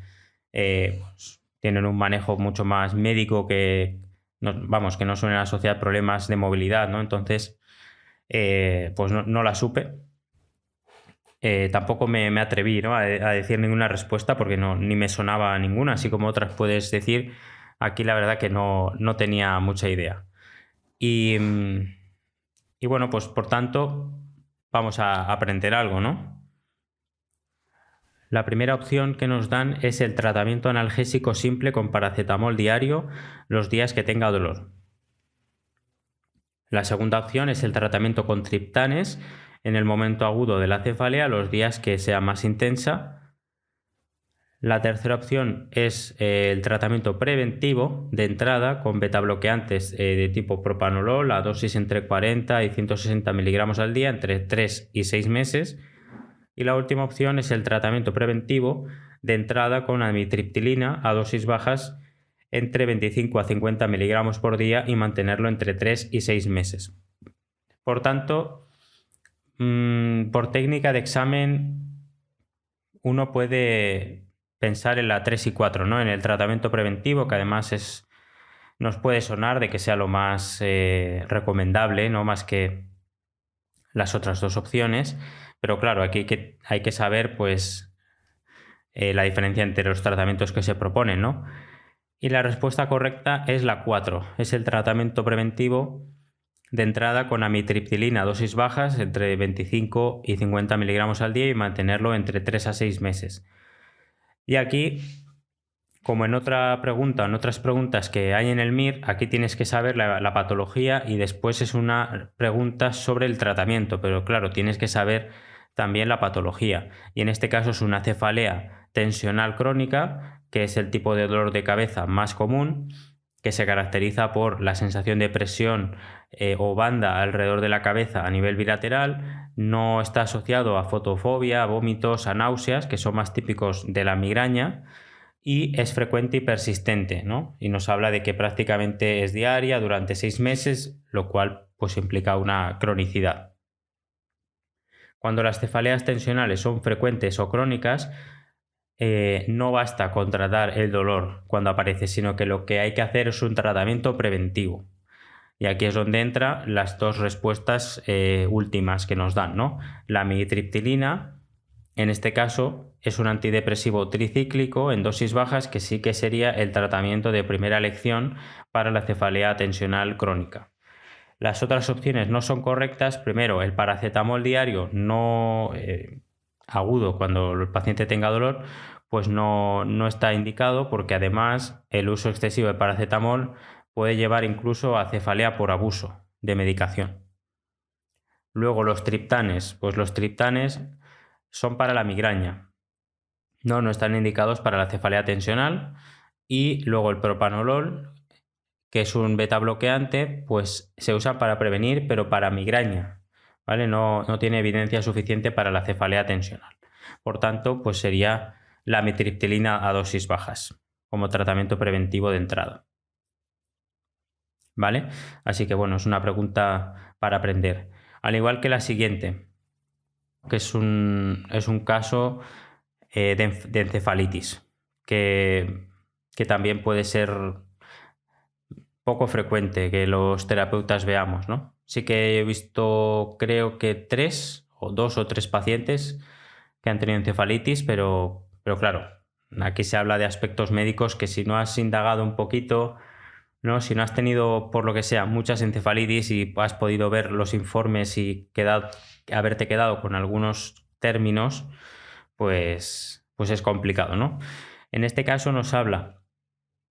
pues, tienen un manejo mucho más médico que no suelen asociar problemas de movilidad, ¿no? Entonces, pues no la supe. Tampoco me atreví, ¿no? a decir ninguna respuesta porque ni me sonaba ninguna, así como otras puedes decir. Aquí la verdad que no tenía mucha idea. Y bueno, pues por tanto vamos a aprender algo, ¿no? La primera opción que nos dan es el tratamiento analgésico simple con paracetamol diario los días que tenga dolor. La segunda opción es el tratamiento con triptanes en el momento agudo de la cefalea los días que sea más intensa. La tercera opción es el tratamiento preventivo de entrada con betabloqueantes de tipo propanolol a dosis entre 40 y 160 miligramos al día entre 3 y 6 meses. Y la última opción es el tratamiento preventivo de entrada con amitriptilina a dosis bajas entre 25 a 50 miligramos por día y mantenerlo entre 3 y 6 meses. Por tanto, por técnica de examen, uno puede pensar en la 3 y 4, ¿no? En el tratamiento preventivo, que además nos puede sonar de que sea lo más recomendable, ¿no? Más que las otras dos opciones. Pero claro, aquí hay que saber pues, la diferencia entre los tratamientos que se proponen, ¿no? Y la respuesta correcta es la 4. Es el tratamiento preventivo de entrada con amitriptilina a dosis bajas entre 25 y 50 miligramos al día y mantenerlo entre 3 a 6 meses. Y aquí, como en otra pregunta, en otras preguntas que hay en el MIR, aquí tienes que saber la patología y después es una pregunta sobre el tratamiento, pero claro, tienes que saber también la patología. Y en este caso es una cefalea tensional crónica, que es el tipo de dolor de cabeza más común, que se caracteriza por la sensación de presión o banda alrededor de la cabeza a nivel bilateral. No está asociado a fotofobia, a vómitos, a náuseas, que son más típicos de la migraña, y es frecuente y persistente, ¿no? Y nos habla de que prácticamente es diaria durante 6 meses, lo cual pues implica una cronicidad. Cuando las cefaleas tensionales son frecuentes o crónicas, no basta con tratar el dolor cuando aparece, sino que lo que hay que hacer es un tratamiento preventivo. Y aquí es donde entran las dos respuestas últimas que nos dan, ¿no? La amitriptilina, en este caso, es un antidepresivo tricíclico en dosis bajas que sí que sería el tratamiento de primera elección para la cefalea tensional crónica. Las otras opciones no son correctas. Primero, el paracetamol diario no agudo cuando el paciente tenga dolor, pues no está indicado, porque además el uso excesivo de paracetamol puede llevar incluso a cefalea por abuso de medicación. Luego los triptanes, pues los triptanes son para la migraña, no están indicados para la cefalea tensional. Y luego el propanolol, que es un beta bloqueante, pues se usa para prevenir, pero para migraña, ¿vale? No tiene evidencia suficiente para la cefalea tensional. Por tanto, pues sería la amitriptilina a dosis bajas como tratamiento preventivo de entrada, ¿vale? Así que bueno, es una pregunta para aprender. Al igual que la siguiente, que es un caso de encefalitis, que también puede ser poco frecuente que los terapeutas veamos, ¿no? Sí que he visto, creo que 2 o 3 pacientes que han tenido encefalitis, pero claro, aquí se habla de aspectos médicos que si no has indagado un poquito, ¿no? Si no has tenido, por lo que sea, muchas encefalitis y has podido ver los informes y haberte quedado con algunos términos, pues es complicado, ¿no? En este caso nos habla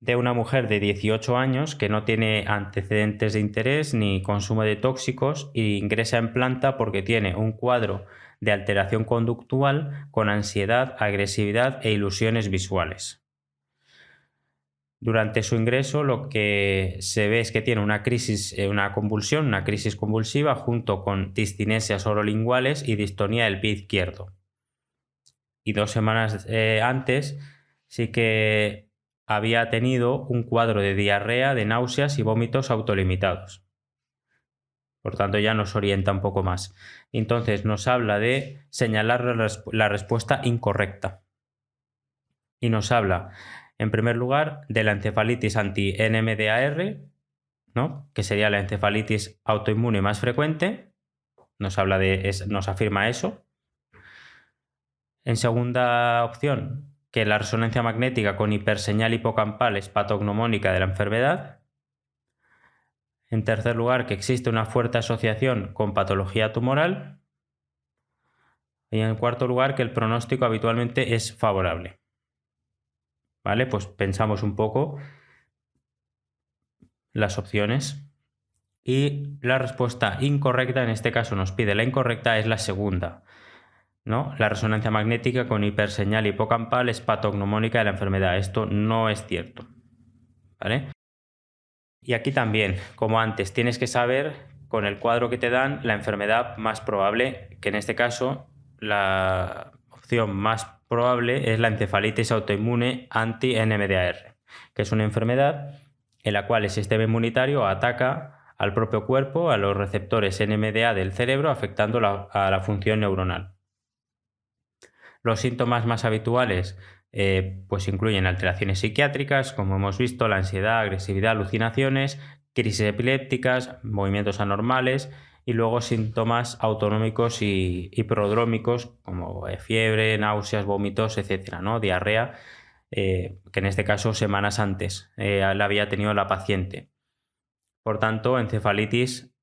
de una mujer de 18 años que no tiene antecedentes de interés ni consumo de tóxicos e ingresa en planta porque tiene un cuadro de alteración conductual con ansiedad, agresividad e ilusiones visuales. Durante su ingreso lo que se ve es que tiene una crisis convulsiva junto con discinesias orolinguales y distonía del pie izquierdo. Y 2 semanas antes sí que había tenido un cuadro de diarrea, de náuseas y vómitos autolimitados. Por tanto, ya nos orienta un poco más. Entonces, nos habla de señalar la respuesta incorrecta. Y nos habla, en primer lugar, de la encefalitis anti-NMDAR, ¿no? Que sería la encefalitis autoinmune más frecuente. Nos afirma eso. En segunda opción, que la resonancia magnética con hiperseñal hipocampal es patognomónica de la enfermedad. En tercer lugar, que existe una fuerte asociación con patología tumoral. Y en cuarto lugar, que el pronóstico habitualmente es favorable. ¿Vale? Pues pensamos un poco las opciones. Y la respuesta incorrecta, en este caso nos pide la incorrecta, es la segunda, ¿no? La resonancia magnética con hiperseñal hipocampal es patognomónica de la enfermedad. Esto no es cierto, ¿vale? Y aquí también, como antes, tienes que saber con el cuadro que te dan la enfermedad más probable, que en este caso la opción más probable es la encefalitis autoinmune anti-NMDAR. que es una enfermedad en la cual el sistema inmunitario ataca al propio cuerpo, a los receptores NMDA del cerebro, afectando a la función neuronal. Los síntomas más habituales pues incluyen alteraciones psiquiátricas, como hemos visto, la ansiedad, agresividad, alucinaciones, crisis epilépticas, movimientos anormales y luego síntomas autonómicos y prodrómicos como fiebre, náuseas, vómitos, etcétera, ¿no? Diarrea, que en este caso semanas antes la había tenido la paciente. Por tanto, encefalitis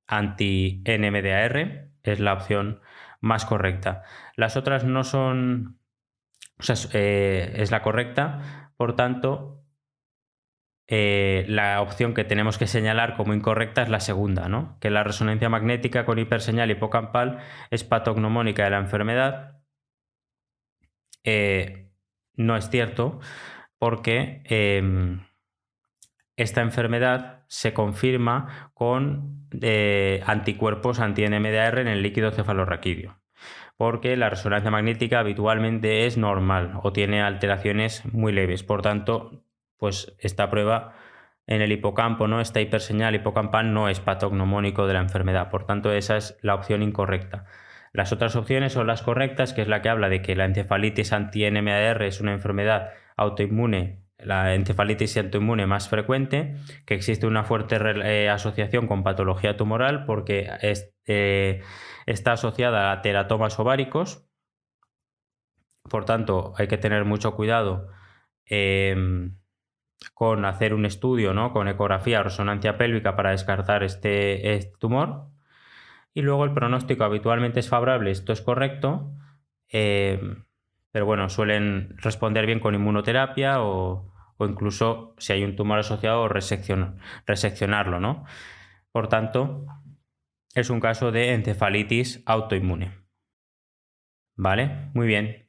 anti-NMDAR es la opción más correcta. Las otras no son, o sea, es la correcta, por tanto, la opción que tenemos que señalar como incorrecta es la segunda, ¿no? Que la resonancia magnética con hiperseñal hipocampal es patognomónica de la enfermedad. No es cierto, porque esta enfermedad se confirma con anticuerpos anti-NMDAR en el líquido cefalorraquídeo, porque la resonancia magnética habitualmente es normal o tiene alteraciones muy leves. Por tanto, pues esta prueba en el hipocampo, ¿no? Esta hiperseñal hipocampal no es patognomónico de la enfermedad. Por tanto, esa es la opción incorrecta. Las otras opciones son las correctas, que es la que habla de que la encefalitis anti-NMDAR es una enfermedad autoinmune, la encefalitis autoinmune más frecuente, que existe una fuerte asociación con patología tumoral porque está asociada a teratomas ováricos. Por tanto, hay que tener mucho cuidado con hacer un estudio, ¿no? Con ecografía o resonancia pélvica para descartar este tumor. Y luego el pronóstico habitualmente es favorable, esto es correcto, pero bueno, suelen responder bien con inmunoterapia o incluso si hay un tumor asociado reseccionarlo, ¿no? Por tanto, es un caso de encefalitis autoinmune. ¿Vale? Muy bien.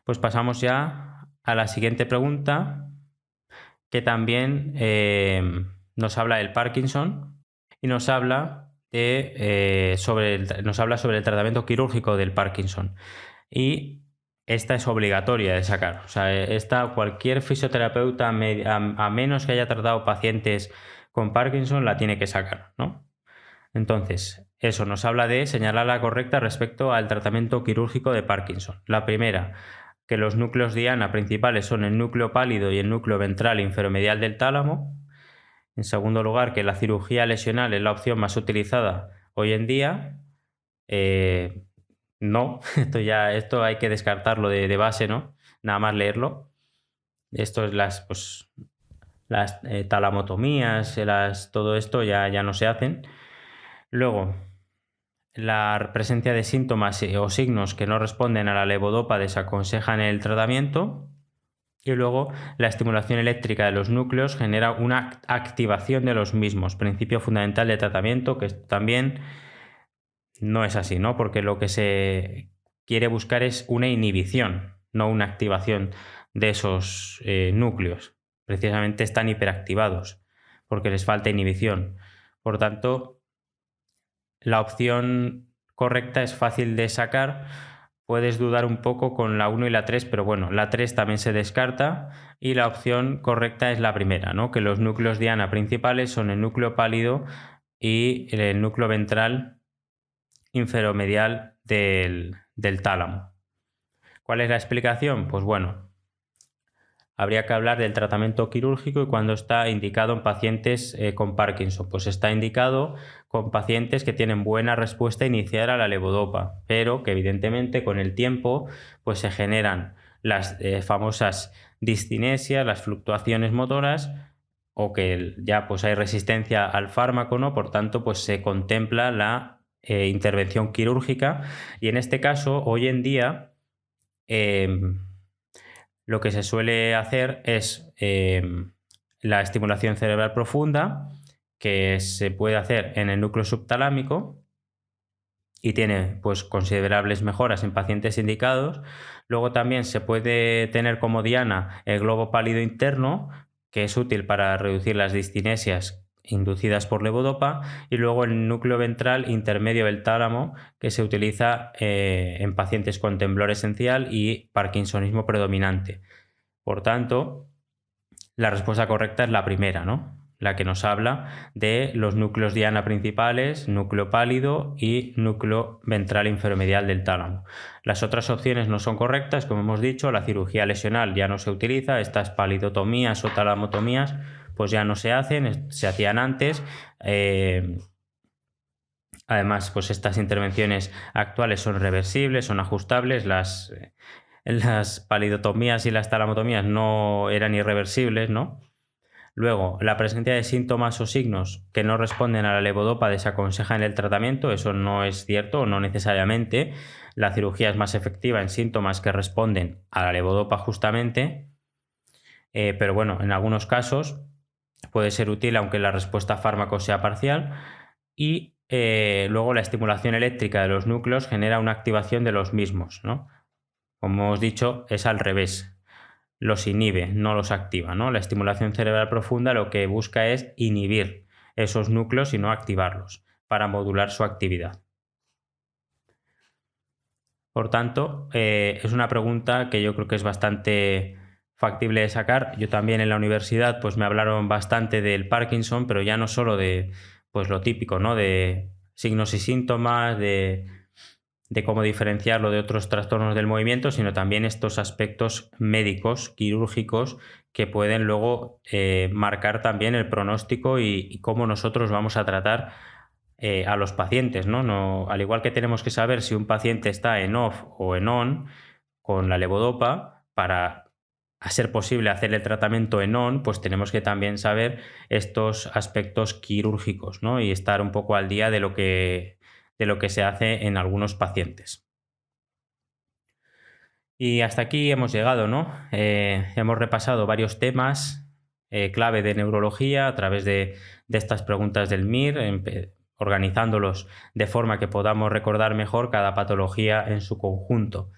Pues pasamos ya a la siguiente pregunta, que también nos habla del Parkinson y nos habla sobre el tratamiento quirúrgico del Parkinson. Y esta es obligatoria de sacar. O sea, cualquier fisioterapeuta, a menos que haya tratado pacientes con Parkinson, la tiene que sacar, ¿no? Entonces, eso nos habla de señalar la correcta respecto al tratamiento quirúrgico de Parkinson. La primera, que los núcleos diana principales son el núcleo pálido y el núcleo ventral inferomedial del tálamo. En segundo lugar, que la cirugía lesional es la opción más utilizada hoy en día. No, esto hay que descartarlo de base, ¿no? Nada más leerlo. Esto es las talamotomías, todo esto ya no se hacen. Luego, la presencia de síntomas o signos que no responden a la levodopa desaconsejan el tratamiento. Y luego, la estimulación eléctrica de los núcleos genera una activación de los mismos, principio fundamental de tratamiento, que también no es así, ¿no? Porque lo que se quiere buscar es una inhibición, no una activación de esos núcleos. Precisamente están hiperactivados porque les falta inhibición. Por tanto, la opción correcta es fácil de sacar. Puedes dudar un poco con la 1 y la 3, pero bueno, la 3 también se descarta y la opción correcta es la primera, ¿no? Que los núcleos diana principales son el núcleo pálido y el núcleo ventral inferomedial del tálamo. ¿Cuál es la explicación? Pues bueno, habría que hablar del tratamiento quirúrgico y cuando está indicado en pacientes con Parkinson. Pues está indicado con pacientes que tienen buena respuesta inicial a la levodopa, pero que evidentemente con el tiempo pues se generan las famosas discinesias, las fluctuaciones motoras, o que ya pues hay resistencia al fármaco, ¿no? Por tanto, pues se contempla la intervención quirúrgica y en este caso, hoy en día, lo que se suele hacer es la estimulación cerebral profunda, que se puede hacer en el núcleo subtalámico y tiene pues considerables mejoras en pacientes indicados. Luego también se puede tener como diana el globo pálido interno, que es útil para reducir las discinesias inducidas por levodopa, y luego el núcleo ventral intermedio del tálamo, que se utiliza en pacientes con temblor esencial y parkinsonismo predominante. Por tanto, la respuesta correcta es la primera, ¿no? La que nos habla de los núcleos diana principales, núcleo pálido y núcleo ventral inferomedial del tálamo. Las otras opciones no son correctas, como hemos dicho, la cirugía lesional ya no se utiliza, estas palidotomías o talamotomías pues ya no se hacen, se hacían antes. Además, pues estas intervenciones actuales son reversibles, son ajustables, las palidotomías y las talamotomías no eran irreversibles, ¿no? Luego, la presencia de síntomas o signos que no responden a la levodopa desaconseja en el tratamiento, eso no es cierto, no necesariamente. La cirugía es más efectiva en síntomas que responden a la levodopa justamente, pero bueno, en algunos casos puede ser útil aunque la respuesta a fármaco sea parcial. Y luego la estimulación eléctrica de los núcleos genera una activación de los mismos, ¿no? Como hemos dicho, es al revés. Los inhibe, no los activa, ¿no? La estimulación cerebral profunda lo que busca es inhibir esos núcleos y no activarlos para modular su actividad. Por tanto, es una pregunta que yo creo que es bastante factible de sacar. Yo también en la universidad pues me hablaron bastante del Parkinson, pero ya no solo de pues lo típico, ¿no? De signos y síntomas, de cómo diferenciarlo de otros trastornos del movimiento, sino también estos aspectos médicos, quirúrgicos, que pueden luego marcar también el pronóstico y cómo nosotros vamos a tratar a los pacientes, ¿no? Al igual que tenemos que saber si un paciente está en off o en on con la levodopa para a ser posible hacer el tratamiento en on, pues tenemos que también saber estos aspectos quirúrgicos, ¿no? Y estar un poco al día de lo que se hace en algunos pacientes. Y hasta aquí hemos llegado, ¿no? Hemos repasado varios temas clave de neurología a través de estas preguntas del MIR, organizándolos de forma que podamos recordar mejor cada patología en su conjunto.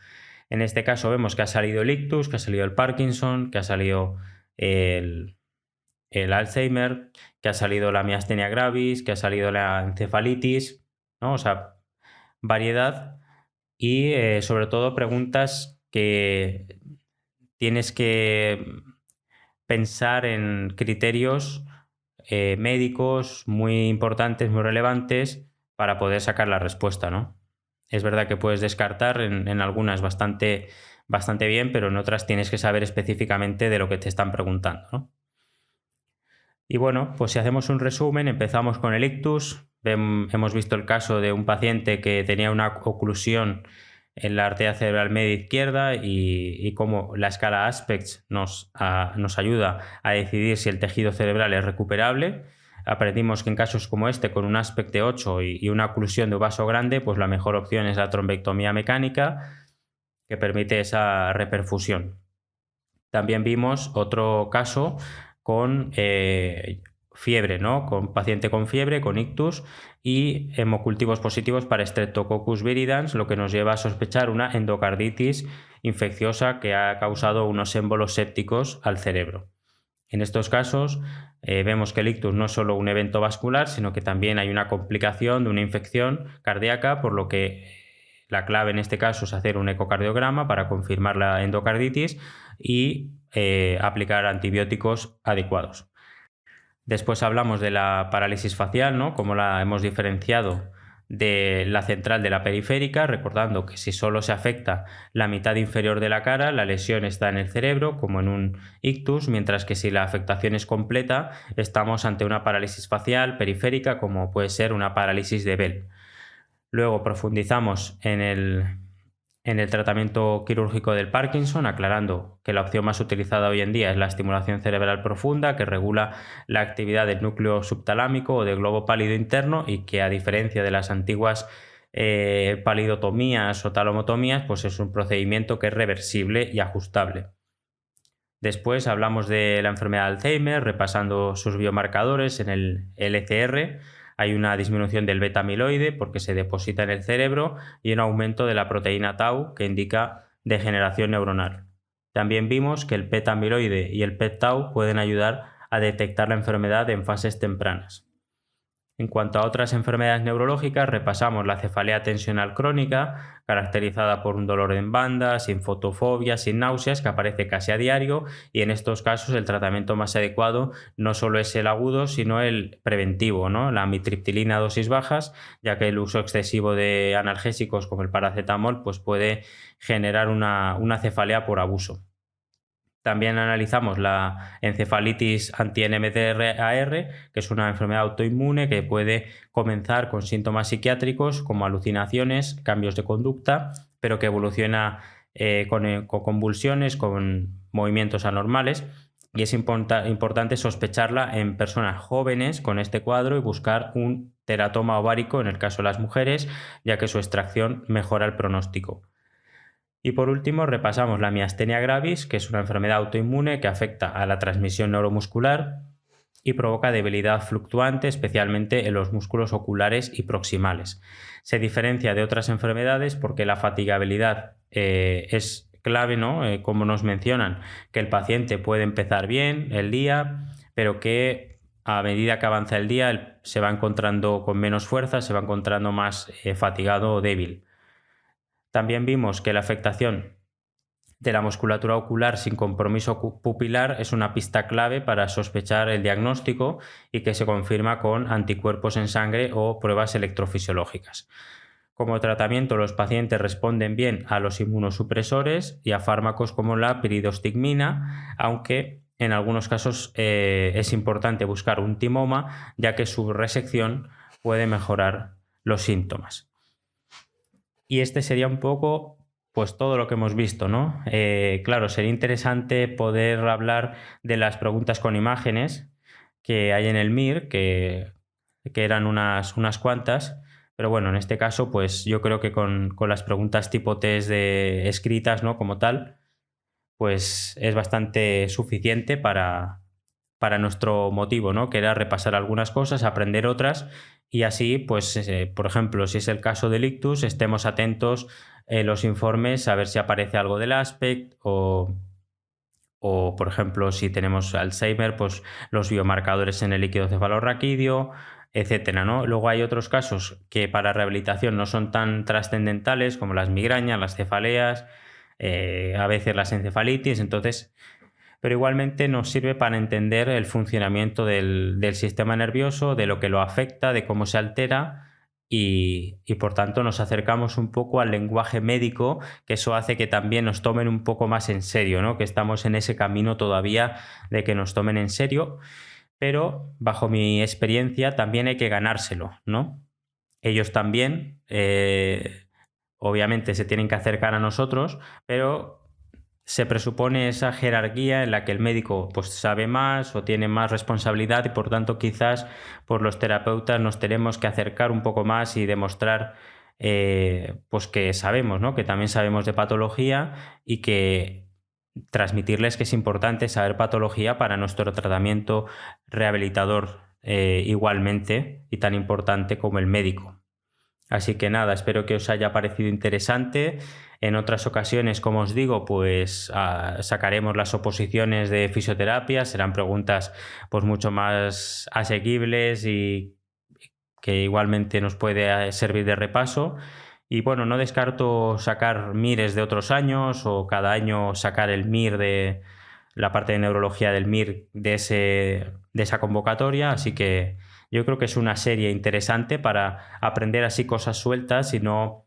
En este caso vemos que ha salido el ictus, que ha salido el Parkinson, que ha salido el Alzheimer, que ha salido la miastenia gravis, que ha salido la encefalitis, ¿no? O sea, variedad y sobre todo preguntas que tienes que pensar en criterios médicos muy importantes, muy relevantes para poder sacar la respuesta, ¿no? Es verdad que puedes descartar en algunas bastante bien, pero en otras tienes que saber específicamente de lo que te están preguntando, ¿no? Y bueno, pues si hacemos un resumen, empezamos con el ictus. Hemos visto el caso de un paciente que tenía una oclusión en la arteria cerebral media izquierda y cómo la escala Aspects nos ayuda a decidir si el tejido cerebral es recuperable. Aprendimos que en casos como este, con un Aspect de 8 y una oclusión de un vaso grande, pues la mejor opción es la trombectomía mecánica, que permite esa reperfusión. También vimos otro caso con fiebre, ¿no? Con paciente con fiebre, con ictus y hemocultivos positivos para Streptococcus viridans, lo que nos lleva a sospechar una endocarditis infecciosa que ha causado unos émbolos sépticos al cerebro. En estos casos vemos que el ictus no es solo un evento vascular, sino que también hay una complicación de una infección cardíaca, por lo que la clave en este caso es hacer un ecocardiograma para confirmar la endocarditis y aplicar antibióticos adecuados. Después hablamos de la parálisis facial, ¿no? Cómo la hemos diferenciado de la central de la periférica, recordando que si solo se afecta la mitad inferior de la cara, la lesión está en el cerebro, como en un ictus, mientras que si la afectación es completa, estamos ante una parálisis facial periférica, como puede ser una parálisis de Bell. Luego profundizamos en el tratamiento quirúrgico del Parkinson, aclarando que la opción más utilizada hoy en día es la estimulación cerebral profunda, que regula la actividad del núcleo subtalámico o del globo pálido interno y que, a diferencia de las antiguas palidotomías o talomotomías, pues es un procedimiento que es reversible y ajustable. Después hablamos de la enfermedad de Alzheimer, repasando sus biomarcadores en el LCR. Hay una disminución del beta amiloide porque se deposita en el cerebro y un aumento de la proteína tau que indica degeneración neuronal. También vimos que el beta amiloide y el PET tau pueden ayudar a detectar la enfermedad en fases tempranas. En cuanto a otras enfermedades neurológicas, repasamos la cefalea tensional crónica, caracterizada por un dolor en banda, sin fotofobia, sin náuseas, que aparece casi a diario, y en estos casos el tratamiento más adecuado no solo es el agudo, sino el preventivo, ¿no? La amitriptilina a dosis bajas, ya que el uso excesivo de analgésicos como el paracetamol pues puede generar una cefalea por abuso. También analizamos la encefalitis anti-NMDAR, que es una enfermedad autoinmune que puede comenzar con síntomas psiquiátricos como alucinaciones, cambios de conducta, pero que evoluciona con convulsiones, con movimientos anormales. Y es importante sospecharla en personas jóvenes con este cuadro y buscar un teratoma ovárico en el caso de las mujeres, ya que su extracción mejora el pronóstico. Y por último, repasamos la miastenia gravis, que es una enfermedad autoinmune que afecta a la transmisión neuromuscular y provoca debilidad fluctuante, especialmente en los músculos oculares y proximales. Se diferencia de otras enfermedades porque la fatigabilidad es clave, ¿no? Como nos mencionan, que el paciente puede empezar bien el día, pero que a medida que avanza el día se va encontrando con menos fuerza, se va encontrando más fatigado o débil. También vimos que la afectación de la musculatura ocular sin compromiso pupilar es una pista clave para sospechar el diagnóstico y que se confirma con anticuerpos en sangre o pruebas electrofisiológicas. Como tratamiento, los pacientes responden bien a los inmunosupresores y a fármacos como la piridostigmina, aunque en algunos casos es importante buscar un timoma, ya que su resección puede mejorar los síntomas. Y este sería un poco, pues, todo lo que hemos visto, ¿no? Claro, sería interesante poder hablar de las preguntas con imágenes que hay en el MIR, que eran unas cuantas, pero bueno, en este caso, pues yo creo que con las preguntas tipo test de escritas, ¿no? Como tal, pues es bastante suficiente para nuestro motivo, ¿no? Que era repasar algunas cosas, aprender otras y así, pues, por ejemplo, si es el caso del ictus, estemos atentos en los informes a ver si aparece algo del aspect o, por ejemplo, si tenemos Alzheimer, pues los biomarcadores en el líquido cefalorraquídeo, etcétera, ¿no? Luego hay otros casos que para rehabilitación no son tan trascendentales como las migrañas, las cefaleas, a veces las encefalitis, entonces pero igualmente nos sirve para entender el funcionamiento del sistema nervioso, de lo que lo afecta, de cómo se altera y por tanto nos acercamos un poco al lenguaje médico, que eso hace que también nos tomen un poco más en serio, ¿no? Que estamos en ese camino todavía de que nos tomen en serio, pero bajo mi experiencia también hay que ganárselo, ¿no? Ellos también, obviamente, se tienen que acercar a nosotros, pero se presupone esa jerarquía en la que el médico pues, sabe más o tiene más responsabilidad y por tanto quizás por los terapeutas nos tenemos que acercar un poco más y demostrar pues que sabemos, ¿no? Que también sabemos de patología y que transmitirles que es importante saber patología para nuestro tratamiento rehabilitador igualmente y tan importante como el médico. Así que nada, espero que os haya parecido interesante. En otras ocasiones, como os digo, pues sacaremos las oposiciones de fisioterapia, serán preguntas pues mucho más asequibles y que igualmente nos puede servir de repaso. Y bueno, no descarto sacar MIRes de otros años o cada año sacar el MIR de la parte de neurología del MIR de esa convocatoria, así que yo creo que es una serie interesante para aprender así cosas sueltas y no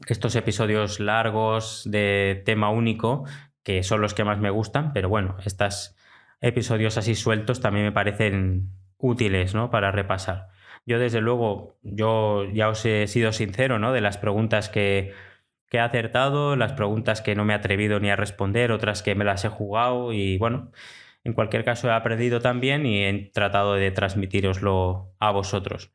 estos episodios largos de tema único, que son los que más me gustan, pero bueno, estos episodios así sueltos también me parecen útiles, ¿no? Para repasar. Yo, desde luego, yo ya os he sido sincero, ¿no? De las preguntas que he acertado, las preguntas que no me he atrevido ni a responder, otras que me las he jugado y bueno, en cualquier caso he aprendido también y he tratado de transmitiroslo a vosotros.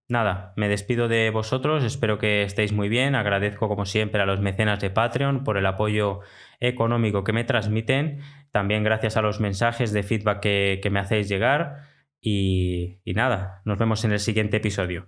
Nada, me despido de vosotros, espero que estéis muy bien, agradezco como siempre a los mecenas de Patreon por el apoyo económico que me transmiten, también gracias a los mensajes de feedback que me hacéis llegar y nada, nos vemos en el siguiente episodio.